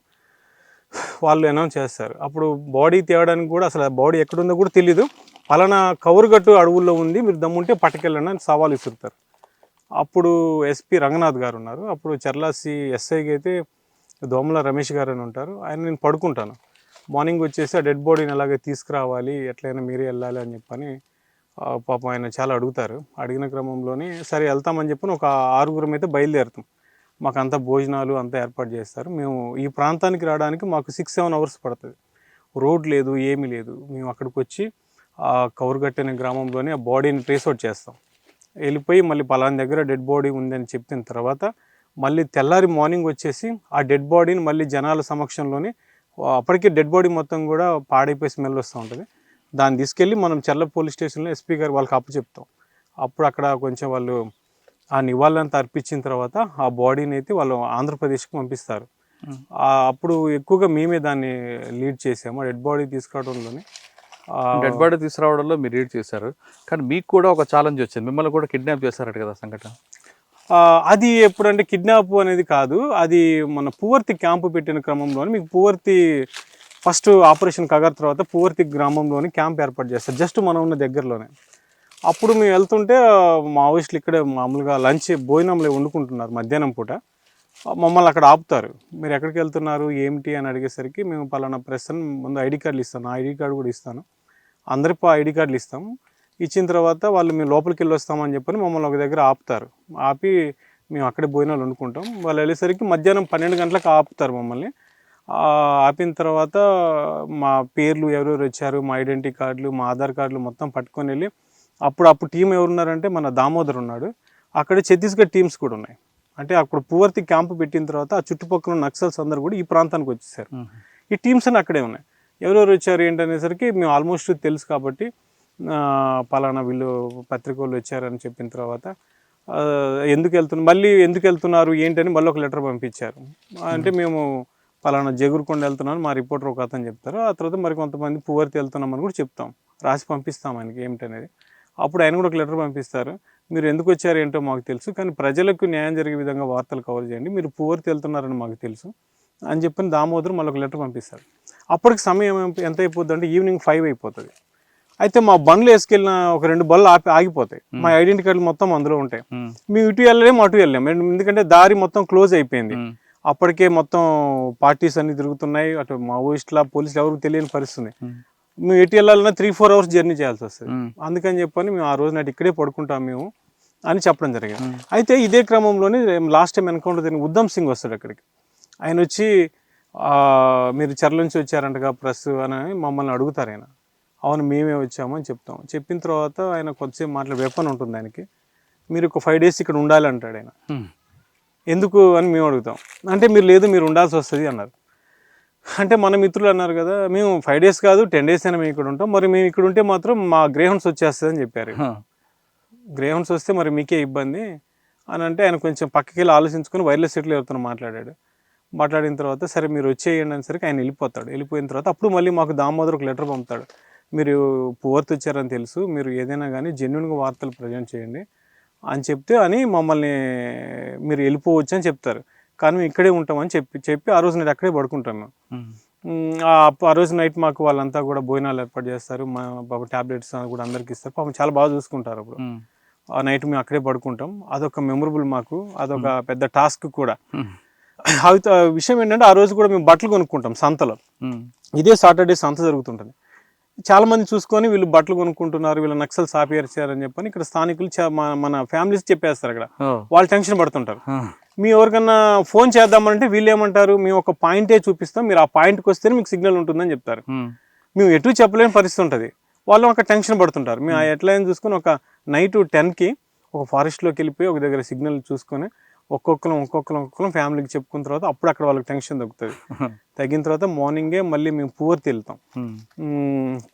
వాళ్ళు అనౌన్స్ చేస్తారు. అప్పుడు బాడీ తేవడానికి కూడా అసలు ఆ బాడీ ఎక్కడుందో కూడా తెలీదు. పలానా కౌరుగట్టు అడవుల్లో ఉంది, మీరు దమ్ముంటే పట్టుకెళ్ళండి అని సవాల్ ఇస్తుంటారు. అప్పుడు SP రంగనాథ్ గారు ఉన్నారు, అప్పుడు చర్లాసి SIకి అయితే దోమల రమేష్ గారు అని ఉంటారు. ఆయన నేను పడుకుంటాను, మార్నింగ్ వచ్చేసి ఆ డెడ్ బాడీని అలాగే తీసుకురావాలి, ఎట్లయినా మీరే వెళ్ళాలి అని చెప్పని పాపం ఆయన చాలా అడుగుతారు. అడిగిన క్రమంలోనే సరే వెళ్తామని చెప్పని ఒక 6గురం అయితే బయలుదేరుతాం. మాకు అంతా భోజనాలు అంతా ఏర్పాటు చేస్తారు. మేము ఈ ప్రాంతానికి రావడానికి మాకు 6-7 hours పడుతుంది. రోడ్ లేదు, ఏమీ లేదు. మేము అక్కడికి వచ్చి ఆ కౌరుగట్టు అనే గ్రామంలోనే ఆ బాడీని ట్రేస్ అవుట్ చేస్తాం. వెళ్ళిపోయి మళ్ళీ పలానా దగ్గర డెడ్ బాడీ ఉందని చెప్పిన తర్వాత మళ్ళీ తెల్లారి మార్నింగ్ వచ్చేసి ఆ డెడ్ బాడీని మళ్ళీ జనాల సమక్షంలోనే, అప్పటికే డెడ్ బాడీ మొత్తం కూడా పాడైపోయి స్మెల్ వస్తూ ఉంటుంది, దాన్ని తీసుకెళ్ళి మనం చెర్ల పోలీస్ స్టేషన్లో SP గారు వాళ్ళకి అప్పచెప్తాం. అప్పుడు అక్కడ కొంచెం వాళ్ళు ఆ నివాళులంతా అర్పించిన తర్వాత ఆ బాడీని అయితే వాళ్ళు ఆంధ్రప్రదేశ్కి పంపిస్తారు. అప్పుడు ఎక్కువగా మేమే దాన్ని లీడ్ చేసాము. డెడ్ బాడీ తీసుకురావడంలోనే డెడ్ బాడీ తీసుకురావడంలో మీరు లీడ్ చేశారు, కానీ మీకు కూడా ఒక ఛాలెంజ్ వచ్చింది, మిమ్మల్ని కూడా కిడ్నాప్ చేశారట కదా సంఘటన. అది ఎప్పుడంటే కిడ్నాప్ అనేది కాదు, అది మన పువర్తి క్యాంపు పెట్టిన క్రమంలోనే, మీకు పువర్తి ఫస్ట్ ఆపరేషన్ కగర్ తర్వాత పువర్తి గ్రామంలోని క్యాంప్ ఏర్పాటు చేస్తారు, జస్ట్ మనం ఉన్న దగ్గరలోనే. అప్పుడు మేము వెళ్తుంటే మావోయిస్టులు ఇక్కడే మామూలుగా భోజనంలో వండుకుంటున్నారు మధ్యాహ్నం పూట. మమ్మల్ని అక్కడ ఆపుతారు. మీరు ఎక్కడికి వెళ్తున్నారు ఏమిటి అని అడిగేసరికి మేము పలానా ప్రెస్ అని ముందు ID కార్డులు ఇస్తాను, ఆ ID కార్డు కూడా ఇస్తాను, అందరికీ ID కార్డులు ఇస్తాము. ఇచ్చిన తర్వాత వాళ్ళు మేము లోపలికి వెళ్ళి వస్తామని చెప్పని మమ్మల్ని ఒక దగ్గర ఆపుతారు. ఆపి మేము అక్కడే భోజనాలు వండుకుంటాం. వాళ్ళు వెళ్ళేసరికి మధ్యాహ్నం 12 గంటలకు ఆపుతారు మమ్మల్ని. ఆపిన తర్వాత మా పేర్లు ఎవరెవరు వచ్చారు, మా ఐడెంటిటీ కార్డులు, మా ఆధార్ కార్డులు మొత్తం పట్టుకొని వెళ్ళి, అప్పుడు టీం ఎవరున్నారంటే మన దామోదర్ ఉన్నాడు, అక్కడ ఛత్తీస్గఢ్ టీమ్స్ కూడా ఉన్నాయి. అంటే అక్కడ పువర్తి క్యాంపు పెట్టిన తర్వాత ఆ చుట్టుపక్కల నక్సల్స్ అందరూ కూడా ఈ ప్రాంతానికి వచ్చేసారు. ఈ టీమ్స్ అన్నీ అక్కడే ఉన్నాయి. ఎవరెవరు వచ్చారు ఏంటనేసరికి మేము ఆల్మోస్ట్ తెలుసు కాబట్టి పలానా వీళ్ళు పత్రికలు వచ్చారని చెప్పిన తర్వాత మళ్ళీ ఎందుకు వెళ్తున్నారు ఏంటని మళ్ళీ ఒక లెటర్ పంపించారు. అంటే మేము పలానా జగురుకొండ వెళ్తున్నాను, మా రిపోర్టర్ ఒక అతను చెప్తారు. ఆ తర్వాత మరి కొంతమంది పువర్తి వెళ్తున్నామని కూడా చెప్తాం, రాసి పంపిస్తాం ఆయనకి ఏమిటనేది. అప్పుడు ఆయన కూడా ఒక లెటర్ పంపిస్తారు, మీరు ఎందుకు వచ్చారు ఏంటో మాకు తెలుసు, కానీ ప్రజలకు న్యాయం జరిగే విధంగా వార్తలు కవర్ చేయండి, మీరు పువర్తి వెళ్తున్నారని మాకు తెలుసు అని చెప్పని దామోదర్ మళ్ళీ ఒక లెటర్ పంపిస్తారు. అప్పటికి సమయం ఎంత అయిపోద్ది అంటే ఈవినింగ్ 5 అయిపోతుంది. అయితే మా బండ్లు వేసుకెళ్ళిన ఒక 2 బళ్ళు ఆగిపోతాయి. మా ఐడెంటిటీ కార్డులు మొత్తం అందులో ఉంటాయి. మేము ఇటు వెళ్ళలేము అటు వెళ్ళాము, ఎందుకంటే దారి మొత్తం క్లోజ్ అయిపోయింది. అప్పటికే మొత్తం పార్టీస్ అన్ని తిరుగుతున్నాయి, అటు మావోయిస్టుల పోలీసులు ఎవరికి తెలియని పరిస్థితుంది. మేము ఎటు వెళ్ళాలన్నా 3-4 అవర్స్ జర్నీ చేయాల్సి వస్తుంది. అందుకని చెప్పని మేము ఆ రోజు నాటి ఇక్కడే పడుకుంటాం మేము అని చెప్పడం జరిగింది. అయితే ఇదే క్రమంలోనే లాస్ట్ టైం ఎన్కౌంటర్ జరిగిన ఉద్దమ్ సింగ్ వస్తాడు అక్కడికి. ఆయన వచ్చి మీరు చెర్ల నుంచి వచ్చారంటగా ప్రెస్ అని మమ్మల్ని అడుగుతారు. ఆయన అవును మేమే వచ్చామని చెప్తాం. చెప్పిన తర్వాత ఆయన కొద్దిసేపు మాట్లాడే వెపన్ ఉంటుంది ఆయనకి, మీరు ఒక 5 days ఇక్కడ ఉండాలి అంటాడు ఆయన. ఎందుకు అని మేము అడుగుతాం. అంటే మీరు లేదు మీరు ఉండాల్సి వస్తుంది అన్నారు. అంటే మన మిత్రులు అన్నారు కదా, మేము 5 days కాదు 10 days అయినా మేము ఇక్కడ ఉంటాం, మరి మేము ఇక్కడ ఉంటే మాత్రం మా గ్రేహౌండ్స్ వచ్చేస్తుంది అని చెప్పారు. గ్రేహౌండ్స్ వస్తే మరి మీకే ఇబ్బంది అని అంటే ఆయన కొంచెం పక్కకి వెళ్ళి ఆలోచించుకొని వైర్లెస్ సెట్లు ఎవరితో మాట్లాడిన తర్వాత సరే మీరు వచ్చేయండి అనేసరికి ఆయన వెళ్ళిపోతాడు. వెళ్ళిపోయిన తర్వాత అప్పుడు మళ్ళీ మాకు దామోదర్ ఒక లెటర్ పంపుతాడు, మీరు పువర్తి వచ్చారని తెలుసు, మీరు ఏదైనా కానీ జెన్యున్గా వార్తలు ప్రజెంట్ చేయండి అని చెప్తే అని మమ్మల్ని మీరు వెళ్ళిపోవచ్చు అని చెప్తారు. కానీ మేము ఇక్కడే ఉంటామని చెప్పి ఆ రోజు నైట్ అక్కడే పడుకుంటాం మేము. ఆ రోజు నైట్ మాకు వాళ్ళంతా కూడా భోజనాలు ఏర్పాటు చేస్తారు, మా బాబు ట్యాబ్లెట్స్ కూడా అందరికి ఇస్తారు, పాపం చాలా బాగా చూసుకుంటారు. అప్పుడు ఆ నైట్ మేము అక్కడే పడుకుంటాం. అదొక మెమొరబుల్ మాకు, అదొక పెద్ద టాస్క్ కూడా. విషయం ఏంటంటే ఆ రోజు కూడా మేము బట్టలు కొనుక్కుంటాం సంతలో. ఇదే సాటర్డే సంత జరుగుతుంటుంది. చాలా మంది చూసుకొని వీళ్ళు బట్టలు కొనుక్కుంటున్నారు, వీళ్ళు నక్సల్స్ ఆపేర్చారని చెప్పని ఇక్కడ స్థానికులు మన ఫ్యామిలీస్ చెప్పేస్తారు. అక్కడ వాళ్ళు టెన్షన్ పడుతుంటారు. మీ ఎవరికన్నా ఫోన్ చేద్దామంటే వీళ్ళు ఏమంటారు, మేము ఒక పాయింటే చూపిస్తాం, మీరు ఆ పాయింట్కి వస్తేనే మీకు సిగ్నల్ ఉంటుందని చెప్తారు. మేము ఎటు చెప్పలేని పరిస్థితి ఉంటుంది. వాళ్ళు ఒక టెన్షన్ పడుతుంటారు. మేము ఎట్లయినా చూసుకొని ఒక నైట్ 10కి ఒక ఫారెస్ట్లోకి వెళ్ళిపోయి ఒక దగ్గర సిగ్నల్ చూసుకొని ఒక్కొక్కరం ఫ్యామిలీకి చెప్పుకున్న తర్వాత అప్పుడు అక్కడ వాళ్ళకి టెన్షన్ తగ్గుతుంది. తగ్గిన తర్వాత మార్నింగే మళ్ళీ మేము పువర్తి వెళ్తాం.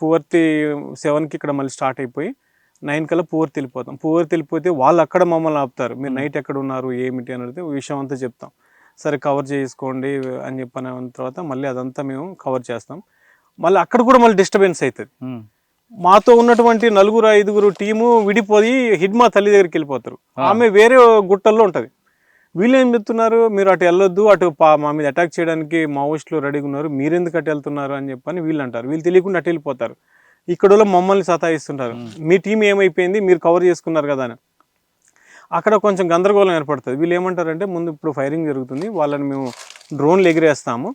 పువర్తి 7కి ఇక్కడ మళ్ళీ స్టార్ట్ అయిపోయి 9 కల్లా పువర్తి వెళ్ళిపోతాం. పువర్తి వెళ్ళిపోతే వాళ్ళు అక్కడ మమ్మల్ని ఆపుతారు, మీరు నైట్ ఎక్కడ ఉన్నారు ఏమిటి అని అడిగితే విషయం అంతా చెప్తాం. సరే కవర్ చేసుకోండి అని చెప్పిన తర్వాత మళ్ళీ అదంతా మేము కవర్ చేస్తాం. మళ్ళీ అక్కడ కూడా మళ్ళీ డిస్టర్బెన్స్ అవుతుంది. మాతో ఉన్నటువంటి 4-5 టీము విడిపోయి హిడ్మా తల్లి దగ్గరికి వెళ్ళిపోతారు. ఆమె వేరే గుట్టల్లో ఉంటుంది. వీళ్ళు ఏం చెప్తున్నారు, మీరు అటు వెళ్ళొద్దు, అటు మా మీద అటాక్ చేయడానికి మావోయిస్టులు రెడీగా ఉన్నారు, మీరెందుకు అటు వెళ్తున్నారు అని చెప్పని వీళ్ళు అంటారు. వీళ్ళు తెలియకుండా అటు వెళ్ళిపోతారు. ఇక్కడ మమ్మల్ని సతాయిస్తుంటారు, మీ టీం ఏమైపోయింది మీరు కవర్ చేసుకున్నారు కదా అని. అక్కడ కొంచెం గందరగోళం ఏర్పడుతుంది. వీళ్ళు ఏమంటారంటే ముందు ఇప్పుడు ఫైరింగ్ జరుగుతుంది, వాళ్ళని మేము డ్రోన్లు ఎగిరేస్తాము,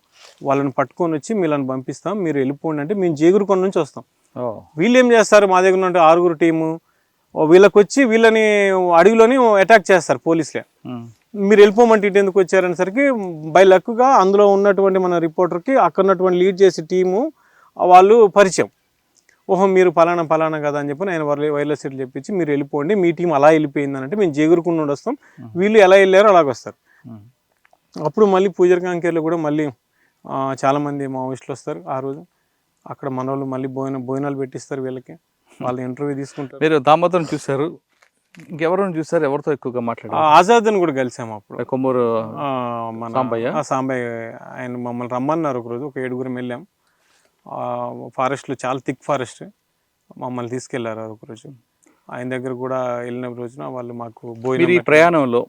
వాళ్ళని పట్టుకొని వచ్చి వీళ్ళని పంపిస్తాం, మీరు వెళ్ళిపోండి అంటే మేము జేగురుకొండ నుంచి వస్తాం. వీళ్ళు ఏం చేస్తారు, మా దగ్గర ఉంటే 6 టీము వీళ్ళకి వచ్చి వీళ్ళని అడవిలోని అటాక్ చేస్తారు పోలీసులే. మీరు వెళ్ళిపోమంటే ఇటు ఎందుకు వచ్చారనేసరికి బై లక్గా అందులో ఉన్నటువంటి మన రిపోర్టర్కి అక్కడ ఉన్నటువంటి లీడ్ చేసే టీము వాళ్ళు పరిచయం. ఓహో మీరు పలానా కదా అని చెప్పి ఆయన వైర్లెస్ సెట్లు చెప్పించి మీరు వెళ్ళిపోండి, మీ టీం అలా వెళ్ళిపోయింది అంటే మేము జేగురుకుండా వస్తాం, వీళ్ళు ఎలా వెళ్ళారో అలాగ వస్తారు. అప్పుడు మళ్ళీ పూజర్ కాంకేర్లో కూడా మళ్ళీ చాలామంది మావోయిస్టులు వస్తారు. ఆ రోజు అక్కడ మన వాళ్ళు మళ్ళీ భోజనాలు పెట్టిస్తారు, వీళ్ళకి వాళ్ళు ఇంటర్వ్యూ తీసుకుంటారు. మీరు దామోదరం చూశారు, ఇంకెవరైనా చూసారు, ఎవరితో ఎక్కువగా మాట్లాడారు? ఆజాద్ అని కూడా కలిసాము అప్పుడు. కొమ్మూరు మన సాంబయ్య ఆయన మమ్మల్ని రమ్మన్నారు ఒకరోజు, ఒక 7 వెళ్ళాం. ఫారెస్ట్లో చాలా థిక్ ఫారెస్ట్, మమ్మల్ని తీసుకెళ్లారు ఒకరోజు. ఆయన దగ్గర కూడా వెళ్ళిన రోజున వాళ్ళు మాకు భోజనం. ఈ ప్రయాణంలో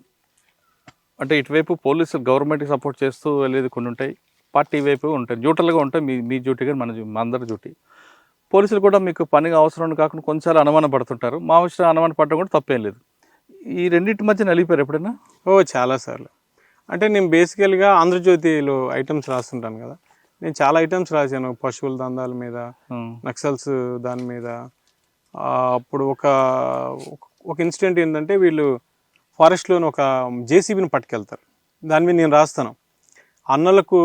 అంటే ఇటువైపు పోలీసులు గవర్నమెంట్కి సపోర్ట్ చేస్తూ వెళ్ళేది కొన్ని ఉంటాయి, పార్టీ వైపు ఉంటాయి, న్యూట్రల్గా ఉంటాయి. మీ డ్యూటీ కానీ మన అందరి డ్యూటీ. పోలీసులు కూడా మీకు పనిగా అవసరం కాకుండా కొంచెం అనుమానం పడుతుంటారు. మావోయిస్టులు అనుమానం పడడం కూడా తప్పేం లేదు. ఈ రెండింటి మధ్య నలిపారు ఎప్పుడైనా? చాలాసార్లు. అంటే నేను బేసికల్గా ఆంధ్రజ్యోతిలో ఐటమ్స్ రాస్తుంటాను కదా, నేను చాలా ఐటమ్స్ రాశాను పశువుల దందాల మీద, నక్సల్స్ దాని మీద. అప్పుడు ఒక ఇన్సిడెంట్ ఏంటంటే వీళ్ళు ఫారెస్ట్లోని ఒక జేసీబీని పట్టుకెళ్తారు, దాని మీద నేను రాస్తాను అన్నలకు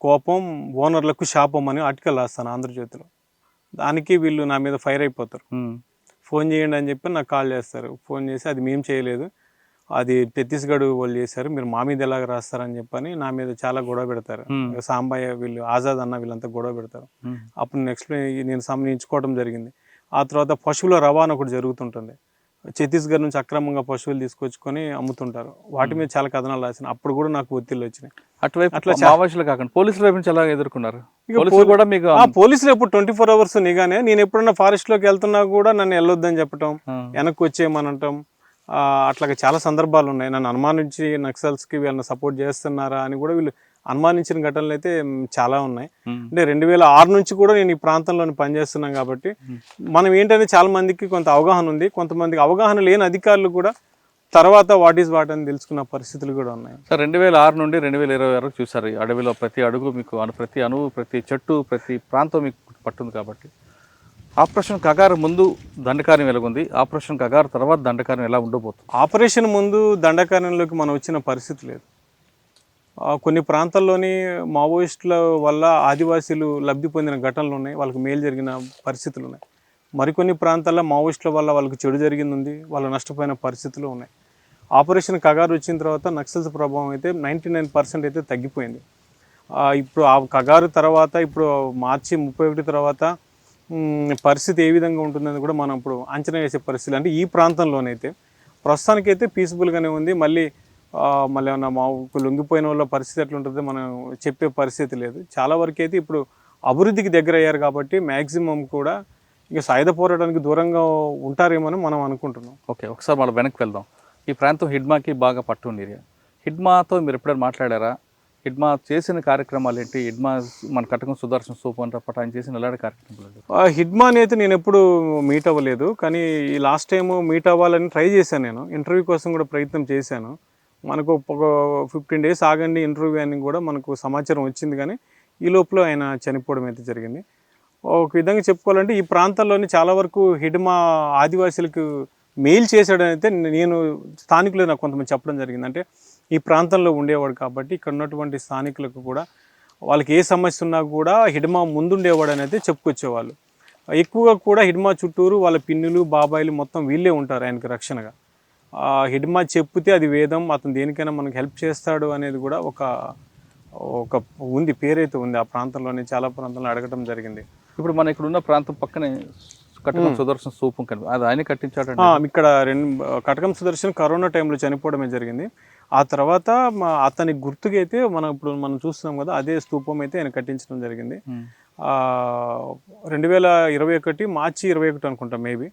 కోపం ఓనర్లకు శాపం అని ఆర్టికల్ రాస్తాను ఆంధ్రజ్యోతిలో. దానికి వీళ్ళు నా మీద ఫైర్ అయిపోతారు. ఫోన్ చేయండి అని చెప్పి నాకు కాల్ చేస్తారు. ఫోన్ చేసి అది మేము చేయలేదు, అది ఛత్తీస్గఢ్ వాళ్ళు చేశారు, మీరు మా మీద ఎలాగ రాస్తారని చెప్పని నా మీద చాలా గొడవ పెడతారు. సాంబయ్య వీళ్ళు ఆజాద్ అన్న వీళ్ళంతా గొడవ పెడతారు. అప్పుడు నేను సంబంధించుకోవడం జరిగింది. ఆ తర్వాత పశువుల రవాణా ఒకటి జరుగుతుంటుంది. ఛత్తీస్గఢ్ నుంచి అక్రమంగా పశువులు తీసుకొచ్చుకొని అమ్ముతుంటారు. వాటి మీద చాలా కథనాలు రాసిన. అప్పుడు కూడా నాకు ఒత్తిళ్ళు వచ్చినాయి. అటువైపు అట్లా మావోయిస్టులు కాకుండా పోలీసుల వైపు నుంచి ఎలా ఎదుర్కొన్నారు? పోలీసులు ఎప్పుడు 24 hours నిగానే. నేను ఎప్పుడన్నా ఫారెస్ట్ లోకి వెళ్తున్నా కూడా నన్ను వెళ్ళొద్దని చెప్పటం, వెనక్కి వచ్చేయమనటం, అట్లాగే చాలా సందర్భాలు ఉన్నాయి. నన్ను అనుమానించి నక్సల్స్కి వీళ్ళని సపోర్ట్ చేస్తున్నారా అని కూడా వీళ్ళు అనుమానించిన ఘటనలు అయితే చాలా ఉన్నాయి. అంటే 2006 నుంచి కూడా నేను ఈ ప్రాంతంలోని పనిచేస్తున్నాను కాబట్టి మనం ఏంటంటే చాలా మందికి కొంత అవగాహన ఉంది, కొంతమందికి అవగాహన లేని అధికారులు కూడా తర్వాత వాట్ ఈస్ వాట్ అని తెలుసుకున్న పరిస్థితులు కూడా ఉన్నాయి. సార్ 2006 నుండి 2020 వరకు చూసారు. ఈ అడవిలో ప్రతి అడుగు మీకు ప్రతి అణువు, ప్రతి చెట్టు, ప్రతి ప్రాంతం మీకు పట్టుంది కాబట్టి ఆపరేషన్ కగారు ముందు దండకార్యం ఎలాగుంది, ఆపరేషన్ కగారు తర్వాత దండకార్యం ఎలా ఉండబోతుంది? ఆపరేషన్ ముందు దండకార్యంలోకి మనం వచ్చిన పరిస్థితి లేదు. కొన్ని ప్రాంతాల్లోని మావోయిస్టుల వల్ల ఆదివాసీలు లబ్ధి పొందిన ఘటనలు ఉన్నాయి, వాళ్ళకి మేలు జరిగిన పరిస్థితులు ఉన్నాయి. మరికొన్ని ప్రాంతాల్లో మావోయిస్టుల వల్ల వాళ్ళకి చెడు జరిగింది ఉంది, వాళ్ళు నష్టపోయిన పరిస్థితులు ఉన్నాయి. ఆపరేషన్ కగారు వచ్చిన తర్వాత నక్సల్స్ ప్రభావం అయితే 99% అయితే తగ్గిపోయింది. ఇప్పుడు ఆ కగారు తర్వాత ఇప్పుడు మార్చి 31 తర్వాత పరిస్థితి ఏ విధంగా ఉంటుందని కూడా మనం ఇప్పుడు అంచనా వేసే పరిస్థితి. అంటే ఈ ప్రాంతంలోనైతే ప్రస్తుతానికైతే పీస్ఫుల్గానే ఉంది. మళ్ళీ ఏమన్నా మా లొంగిపోయిన వాళ్ళ పరిస్థితి ఎట్లుంటుందో మనం చెప్పే పరిస్థితి లేదు. చాలా వరకు అయితే ఇప్పుడు అభివృద్ధికి దగ్గర అయ్యారు కాబట్టి మ్యాక్సిమం కూడా ఇక సాయుధ పోరాటానికి దూరంగా ఉంటారేమో మనం అనుకుంటున్నాం. ఓకే, ఒకసారి మనం వెనక్కి వెళ్దాం. ఈ ప్రాంతం హిడ్మాకి బాగా పట్టుండి ఏరియా. హిడ్మాతో మీరు ఎప్పుడైనా మాట్లాడారా? హిడ్మా చేసిన కార్యక్రమాలు ఏంటి? హిడ్మా మన కటకం సుదర్శన్ సూప్ అంటారు, ఆయన చేసిన ఎలాంటి కార్యక్రమాలు? హిడ్మాని అయితే నేను ఎప్పుడు మీట్ అవ్వలేదు, కానీ ఈ లాస్ట్ టైం మీట్ అవ్వాలని ట్రై చేశాను. నేను ఇంటర్వ్యూ కోసం కూడా ప్రయత్నం చేశాను. మనకు ఒక 15 days ఆగండి ఇంటర్వ్యూ అని కూడా మనకు సమాచారం వచ్చింది, కానీ ఈ లోపల ఆయన చనిపోవడం అయితే జరిగింది. ఒక విధంగా చెప్పుకోవాలంటే ఈ ప్రాంతాల్లోని చాలా వరకు హిడ్మా ఆదివాసీలకు మెయిల్ చేశాడని అయితే నేను స్థానికులు నాకు కొంతమంది చెప్పడం జరిగింది. అంటే ఈ ప్రాంతంలో ఉండేవాడు కాబట్టి ఇక్కడ ఉన్నటువంటి స్థానికులకు కూడా వాళ్ళకి ఏ సమస్య ఉన్నా కూడా హిడ్మా ముందుండేవాడు అని అయితే చెప్పుకొచ్చేవాళ్ళు. ఎక్కువగా కూడా హిడ్మా చుట్టూరు వాళ్ళ పిన్నులు బాబాయిలు మొత్తం వీళ్ళే ఉంటారు ఆయనకి రక్షణగా. హిడ్మా చెప్తే అది వేదం, అతను దేనికైనా మనకు హెల్ప్ చేస్తాడు అనేది కూడా ఒక ఉంది, పేరైతే ఉంది. ఆ ప్రాంతంలోనే చాలా ప్రాంతాల్లో అడగడం జరిగింది. ఇప్పుడు మన ఇక్కడ ఉన్న ప్రాంతం పక్కనే కటకం సుదర్శన్ స్థూపం అది ఆయన కట్టించాడు. ఇక్కడ కటకం సుదర్శన్ కరోనా టైంలో చనిపోవడమే జరిగింది. ఆ తర్వాత అతని గుర్తుగా అయితే మనం చూస్తున్నాం కదా, అదే స్థూపం అయితే ఆయన కట్టించడం జరిగింది. 2021 మార్చి 21 అనుకుంటా మేబీ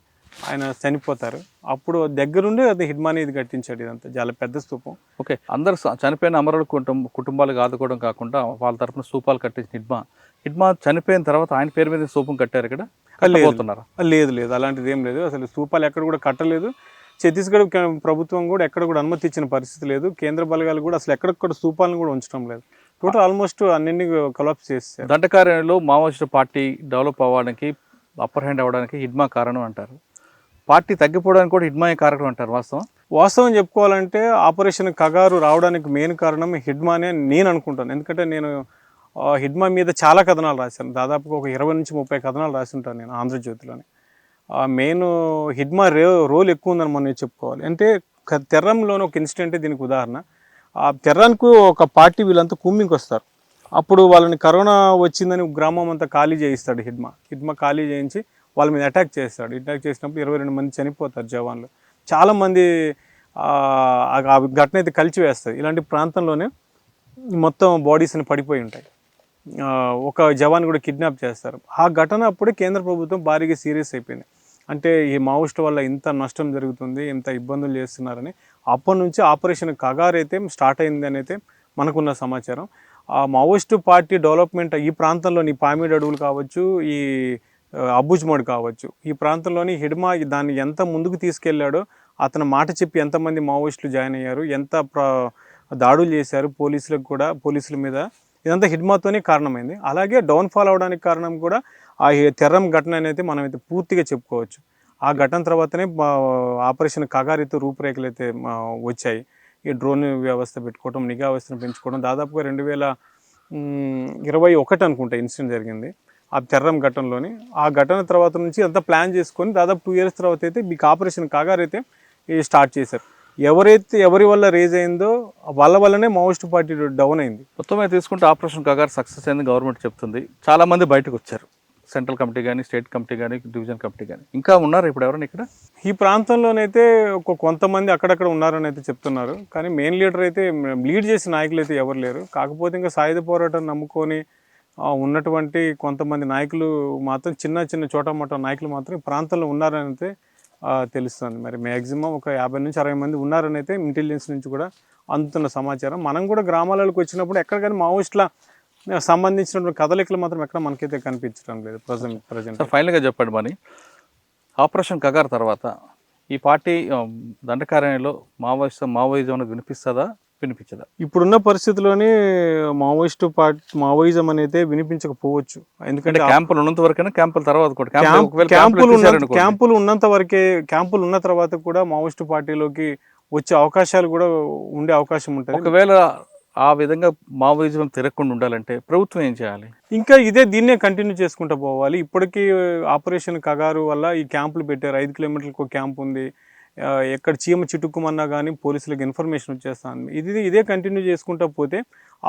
ఆయన చనిపోతారు. అప్పుడు దగ్గరుండి అది హిడ్మాని ఇది కట్టించాడు. ఇదంతా చాలా పెద్ద స్థూపం. ఓకే, అందరు చనిపోయిన అమరుల కుటుంబాలకు ఆదుకోవడం కాకుండా వాళ్ళ తరఫున స్థూపాలు కట్టించిన హిడ్మా చనిపోయిన తర్వాత ఆయన పేరు మీద స్థూపం కట్టారు ఇక్కడ. లేదు, అలాంటిది ఏం లేదు. అసలు స్థూపాలు ఎక్కడ కూడా కట్టలేదు. ఛత్తీస్గఢ్ ప్రభుత్వం కూడా ఎక్కడ కూడా అనుమతి ఇచ్చిన పరిస్థితి లేదు. కేంద్ర బలగాలు కూడా అసలు ఎక్కడెక్కడ స్థూపాలను కూడా ఉంచడం లేదు. టోటల్ ఆల్మోస్ట్ అన్ని కొలాప్స్ చేస్తారు. దండకార్యంలో మావోయిస్టు పార్టీ డెవలప్ అవ్వడానికి, అప్పర్ హ్యాండ్ అవ్వడానికి హిడ్మా కారణం అంటారు. పార్టీ తగ్గిపోవడానికి కూడా హిడ్మా కారణం అంటారు. వాస్తవం చెప్పుకోవాలంటే ఆపరేషన్ కగారు రావడానికి మెయిన్ కారణం హిడ్మానే నేను అనుకుంటాను. ఎందుకంటే నేను హిడ్మా మీద చాలా కథనాలు రాశాను. దాదాపుగా ఒక 20 నుంచి 30 కథనాలు రాసి ఉంటాను నేను ఆంధ్రజ్యోతిలోని. మెయిన్ హిడ్మా రోల్ ఎక్కువ ఉందని మనం చెప్పుకోవాలి. అంటే తెర్రంలోని ఒక ఇన్సిడెంటే దీనికి ఉదాహరణ. ఆ తెర్రానికి ఒక పార్టీ వీళ్ళంతా కుమ్మింకి వస్తారు. అప్పుడు వాళ్ళని కరోనా వచ్చిందని గ్రామం అంతా ఖాళీ చేయిస్తాడు హిడ్మా ఖాళీ చేయించి వాళ్ళ మీద అటాక్ చేస్తాడు. అటాక్ చేసినప్పుడు 22 మంది చనిపోతారు జవాన్లు. చాలామంది ఆ ఘటన అయితే కలిచివేస్తుంది. ఇలాంటి ప్రాంతంలోనే మొత్తం బాడీస్ని పడిపోయి ఉంటాయి. ఒక జవాన్ కూడా కిడ్నాప్ చేస్తారు. ఆ ఘటన అప్పుడే కేంద్ర ప్రభుత్వం భారీగా సీరియస్ అయిపోయింది. అంటే ఈ మావోయిస్టు వల్ల ఇంత నష్టం జరుగుతుంది, ఇంత ఇబ్బందులు చేస్తున్నారని అప్పటి నుంచి ఆపరేషన్ కగార్ అయితే స్టార్ట్ అయింది అని అయితే మనకున్న సమాచారం. ఆ మావోయిస్టు పార్టీ డెవలప్మెంట్ ఈ ప్రాంతంలోని పామిడి అడవులు కావచ్చు, ఈ అబుజ్మడ్ కావచ్చు, ఈ ప్రాంతంలోని హిడ్మా దాన్ని ఎంత ముందుకు తీసుకెళ్లాడో, అతను మాట చెప్పి ఎంతమంది మావోయిస్టులు జాయిన్ అయ్యారు, ఎంత దాడులు చేశారు పోలీసుల మీద, ఇదంతా హిడ్మాతోనే కారణమైంది. అలాగే డౌన్ఫాల్ అవడానికి కారణం కూడా ఆ తెర్రం ఘటన అనేది మనం అయితే పూర్తిగా చెప్పుకోవచ్చు. ఆ ఘటన తర్వాతనే ఆపరేషన్ కగార్ అయితే రూపురేఖలు అయితే వచ్చాయి. ఈ డ్రోన్ వ్యవస్థ పెట్టుకోవడం, నిఘా వ్యవస్థను పెంచుకోవడం. దాదాపుగా 2021 అనుకుంటా ఇన్సిడెంట్ జరిగింది ఆ తెర్రం ఘటనలోని. ఆ ఘటన తర్వాత నుంచి అంతా ప్లాన్ చేసుకొని దాదాపు 2 years తర్వాత అయితే మీకు ఆపరేషన్ కగార్ అయితే స్టార్ట్ చేశారు. ఎవరి వల్ల రేజ్ అయిందో వాళ్ళ వల్లనే మావోయిస్టు పార్టీ డౌన్ అయింది. మొత్తం మీద తీసుకుంటే ఆపరేషన్ కగార్ సక్సెస్ అయింది గవర్నమెంట్ చెప్తుంది. చాలామంది బయటకు వచ్చారు, సెంట్రల్ కమిటీ కానీ, స్టేట్ కమిటీ కానీ, డివిజన్ కమిటీ కానీ. ఇంకా ఉన్నారు ఇప్పుడు ఎవరైనా ఇక్కడ ఈ ప్రాంతంలోనైతే కొంతమంది అక్కడక్కడ ఉన్నారని అయితే చెప్తున్నారు. కానీ మెయిన్ లీడర్ అయితే లీడ్ చేసే నాయకులు అయితే ఎవరు లేరు. కాకపోతే ఇంకా సాయుధ పోరాటం నమ్ముకొని ఉన్నటువంటి కొంతమంది నాయకులు మాత్రం చిన్న చోటమోటా నాయకులు మాత్రం ఈ ప్రాంతంలో ఉన్నారని అయితే తెలుస్తుంది. మరి మ్యాక్సిమం ఒక 50 నుంచి 60 మంది ఉన్నారని అయితే ఇంటెలిజెన్స్ నుంచి కూడా అందుతున్న సమాచారం. మనం కూడా గ్రామాలకు వచ్చినప్పుడు ఎక్కడ కానీ మావోయిస్టుల సంబంధించినటువంటి కదలికలు మాత్రం ఎక్కడ మనకైతే కనిపించడం లేదు ప్రజెంట్. సార్ ఫైనల్గా చెప్పండి మరి, ఆపరేషన్ కగార్ తర్వాత ఈ పార్టీ దండకారణ్యంలో మావోయిజం అనేది వినిపిస్తుందా వినిపించదా? ఇప్పుడున్న పరిస్థితుల్లోనే మావోయిజం అనేది వినిపించకపోవచ్చు. ఎందుకంటే క్యాంపులు ఉన్నంత వరకైనా, క్యాంపుల తర్వాత కూడా క్యాంపులు ఉన్న తర్వాత కూడా మావోయిస్టు పార్టీలోకి వచ్చే అవకాశాలు కూడా ఉండే అవకాశం ఉంటుంది. ఒకవేళ ఆ విధంగా మావోయిజం తిరగకుండా ఉండాలంటే ప్రభుత్వం ఏం చేయాలి? ఇంకా దీన్నే కంటిన్యూ చేసుకుంటూ పోవాలి. ఇప్పటికీ ఆపరేషన్ కగారు వల్ల ఈ క్యాంపులు పెట్టారు. 5 కిలోమీటర్లకు ఒక క్యాంప్ ఉంది. ఎక్కడ చీమ చిటుక్కుమన్నా కానీ పోలీసులకు ఇన్ఫర్మేషన్ వచ్చేస్తుంది. ఇదే కంటిన్యూ చేసుకుంటూ పోతే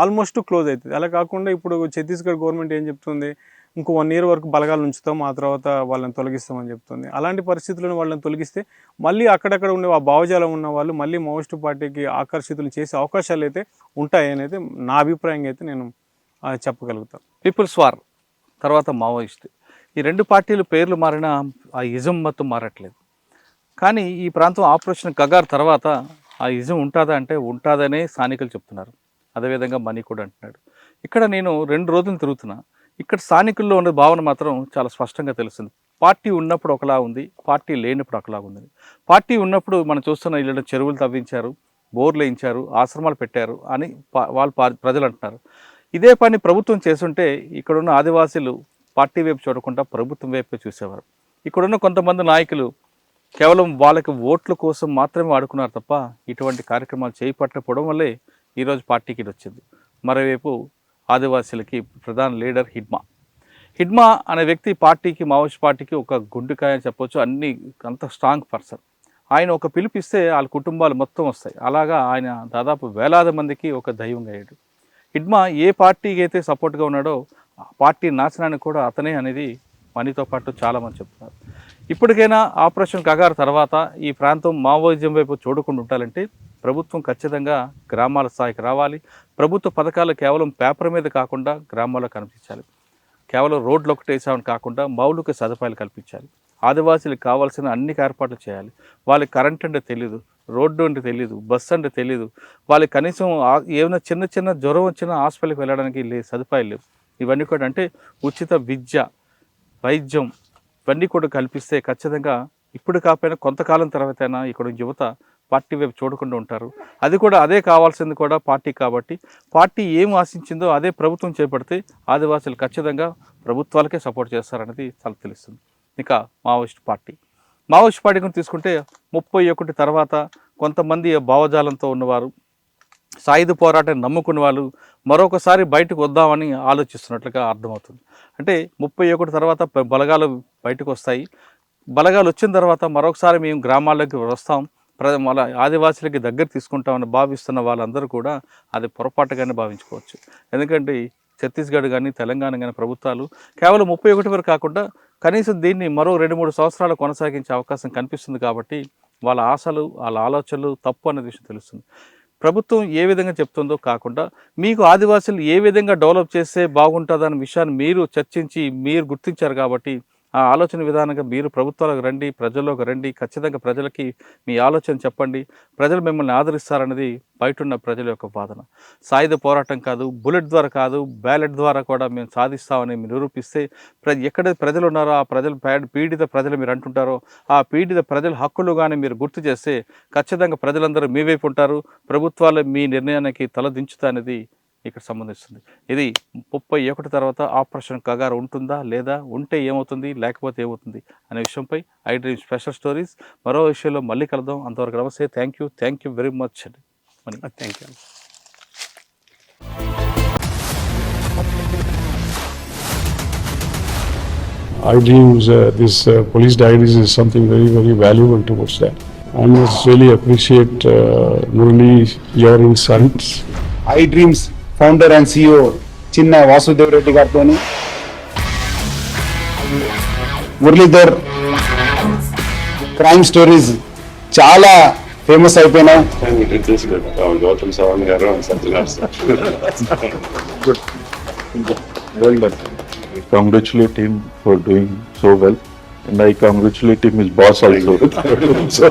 ఆల్మోస్ట్ క్లోజ్ అవుతుంది. అలా కాకుండా ఇప్పుడు ఛత్తీస్గఢ్ గవర్నమెంట్ ఏం చెప్తుంది, ఇంకో 1 year వరకు బలగాలు ఉంచుతాం, ఆ తర్వాత వాళ్ళని తొలగిస్తామని చెప్తుంది. అలాంటి పరిస్థితులను వాళ్ళని తొలగిస్తే మళ్ళీ అక్కడక్కడ ఉండే ఆ భావజాలం ఉన్న వాళ్ళు మళ్ళీ మావోయిస్టు పార్టీకి ఆకర్షితులు చేసే అవకాశాలు అయితే ఉంటాయని అయితే నా అభిప్రాయంగా అయితే నేను చెప్పగలుగుతాను. పీపుల్స్ వార్ తర్వాత మావోయిస్ట్, ఈ 2 పార్టీలు పేర్లు మారినా ఆ ఇజం మొత్తం మారట్లేదు. కానీ ఈ ప్రాంతం ఆపరేషన్ కగార్ తర్వాత ఆ ఇజం ఉంటుందా అంటే ఉంటుందనే స్థానికులు చెప్తున్నారు. అదేవిధంగా మనీ కూడా అంటున్నాడు. ఇక్కడ నేను 2 రోజులు తిరుగుతున్నా, ఇక్కడ స్థానికుల్లో ఉన్న భావన మాత్రం చాలా స్పష్టంగా తెలుస్తుంది. పార్టీ ఉన్నప్పుడు ఒకలా ఉంది, పార్టీ లేనప్పుడు ఒకలా ఉంది. పార్టీ ఉన్నప్పుడు మనం చూస్తున్న ఇళ్ళ చెరువులు తవ్వించారు, బోర్లు వేయించారు, ఆశ్రమాలు పెట్టారు అని వాళ్ళు ప్రజలు అంటున్నారు. ఇదే పని ప్రభుత్వం చేస్తుంటే ఇక్కడున్న ఆదివాసీలు పార్టీ వైపు చూడకుండా ప్రభుత్వం వైపు చూసేవారు. ఇక్కడున్న కొంతమంది నాయకులు కేవలం వాళ్ళకి ఓట్ల కోసం మాత్రమే వాడుకున్నారు తప్ప ఇటువంటి కార్యక్రమాలు చేపట్టకపోవడం వల్లే ఈరోజు పార్టీకి వచ్చింది. మరోవైపు ఆదివాసీలకి ప్రధాన లీడర్ హిడ్మా అనే వ్యక్తి పార్టీకి, మావోయిస్ట్ పార్టీకి ఒక గుండెకాయ అని చెప్పొచ్చు. అంత స్ట్రాంగ్ పర్సన్. ఆయన ఒక పిలిపిస్తే వాళ్ళ కుటుంబాలు మొత్తం వస్తాయి. అలాగా ఆయన దాదాపు వేలాది మందికి ఒక దైవంగా అయ్యాడు. హిడ్మా ఏ పార్టీకి అయితే సపోర్ట్గా ఉన్నాడో ఆ పార్టీ నాశనానికి కూడా అతనే అనేది మనీతో పాటు చాలామంది చెప్తున్నారు. ఇప్పటికైనా ఆపరేషన్ కగార్ తర్వాత ఈ ప్రాంతం మావోయిజం వైపు చూడకుండా ఉండాలంటే ప్రభుత్వం ఖచ్చితంగా గ్రామాల స్థాయికి రావాలి. ప్రభుత్వ పథకాలు కేవలం పేపర్ మీద కాకుండా గ్రామాల్లో కనిపించాలి. కేవలం రోడ్లు ఒకటి వేసామని కాకుండా మౌలిక సదుపాయాలు కల్పించాలి. ఆదివాసీలకు కావాల్సిన అన్ని ఏర్పాట్లు చేయాలి. వాళ్ళకి కరెంట్ అంటే తెలీదు, రోడ్డు అంటే తెలీదు, బస్సు అంటే తెలీదు. వాళ్ళకి కనీసం ఏమైనా చిన్న జ్వరం వచ్చినా హాస్పిటల్కి వెళ్ళడానికి సదుపాయాలు లేవు. ఇవన్నీ కూడా అంటే ఉచిత విద్య, వైద్యం ఇవన్నీ కూడా కల్పిస్తే ఖచ్చితంగా ఇప్పుడు కాకపోయినా కొంతకాలం తర్వాత అయినా ఇక్కడ యువత పార్టీ వైపు చూడకుండా ఉంటారు. అదే కావాల్సింది కూడా పార్టీ కాబట్టి పార్టీ ఏం ఆశించిందో అదే ప్రభుత్వం చేపడితే ఆదివాసులు ఖచ్చితంగా ప్రభుత్వాలకే సపోర్ట్ చేస్తారనేది చాలా తెలుస్తుంది. ఇక మావోయిస్ట్ పార్టీ గురించి తీసుకుంటే 31 తర్వాత కొంతమంది భావజాలంతో ఉన్నవారు, సాయుధ పోరాటాన్ని నమ్ముకున్న వాళ్ళు మరొకసారి బయటకు వద్దామని ఆలోచిస్తున్నట్లుగా అర్థమవుతుంది. అంటే 31 తర్వాత బలగాలు బయటకు వస్తాయి. బలగాలు వచ్చిన తర్వాత మరొకసారి మేము గ్రామాల్లోకి వస్తాం, మన ఆదివాసులకి దగ్గర తీసుకుంటామని భావిస్తున్న వాళ్ళందరూ కూడా అది పొరపాటుగానే భావించుకోవచ్చు. ఎందుకంటే ఛత్తీస్గఢ్ కానీ తెలంగాణ కానీ ప్రభుత్వాలు కేవలం 31 వరకు కాకుండా కనీసం దీన్ని మరో 2-3 సంవత్సరాలు కొనసాగించే అవకాశం కనిపిస్తుంది. కాబట్టి వాళ్ళ ఆశలు, వాళ్ళ ఆలోచనలు తప్పు అనే విషయం తెలుస్తుంది. ప్రభుత్వం ఏ విధంగా చెప్తుందో కాకుండా మీకు ఆదివాసులు ఏ విధంగా డెవలప్ చేస్తే బాగుంటుందన్న విషయాన్ని మీరు చర్చించి మీరు గుర్తించారు. కాబట్టి ఆ ఆలోచన విధానంగా మీరు ప్రభుత్వాలకు రండి, ప్రజల్లోకి రండి, ఖచ్చితంగా ప్రజలకి మీ ఆలోచన చెప్పండి. ప్రజలు మిమ్మల్ని ఆదరిస్తారన్నది బయట ఉన్న ప్రజల యొక్క వాదన. సాయుధ పోరాటం కాదు, బుల్లెట్ ద్వారా కాదు, బ్యాలెట్ ద్వారా కూడా మేము సాధిస్తామని మీరు నిరూపిస్తే ఎక్కడ ప్రజలు ఉన్నారో ఆ ప్రజలు పీడిత ప్రజలు మీరు అంటుంటారో ఆ పీడిత ప్రజల హక్కులు కానీ మీరు గుర్తు చేస్తే ఖచ్చితంగా ప్రజలందరూ మీ వైపు ఉంటారు. ప్రభుత్వాలు మీ నిర్ణయానికి తలదించుతా అనేది ఇక్కడ సంబంధిస్తుంది. ఇది 31 తర్వాత ఆపరేషన్ కగార్ ఉంటుందా లేదా, ఉంటే ఏమవుతుంది, లేకపోతే ఏమవుతుంది అనే విషయంపై ఐ డ్రీమ్ స్పెషల్ స్టోరీస్ మరో విషయంలో మళ్ళీ కలుద్దాం. అంతవరకు నమస్తే. థ్యాంక్ యూ వెరీ మచ్ అండి. Thank you. iDreams, this police diaries is something very, very valuable towards that. I must really appreciate Murali, your insights. iDreams founder and CEO చిన్న వాసుదేవ్ రెడ్డి గారితో Muralidhar crime stories చాలా ఫేమస్ అయిపోయినాయి. Congratulate him for doing so well. And I congratulate him, his boss also. So,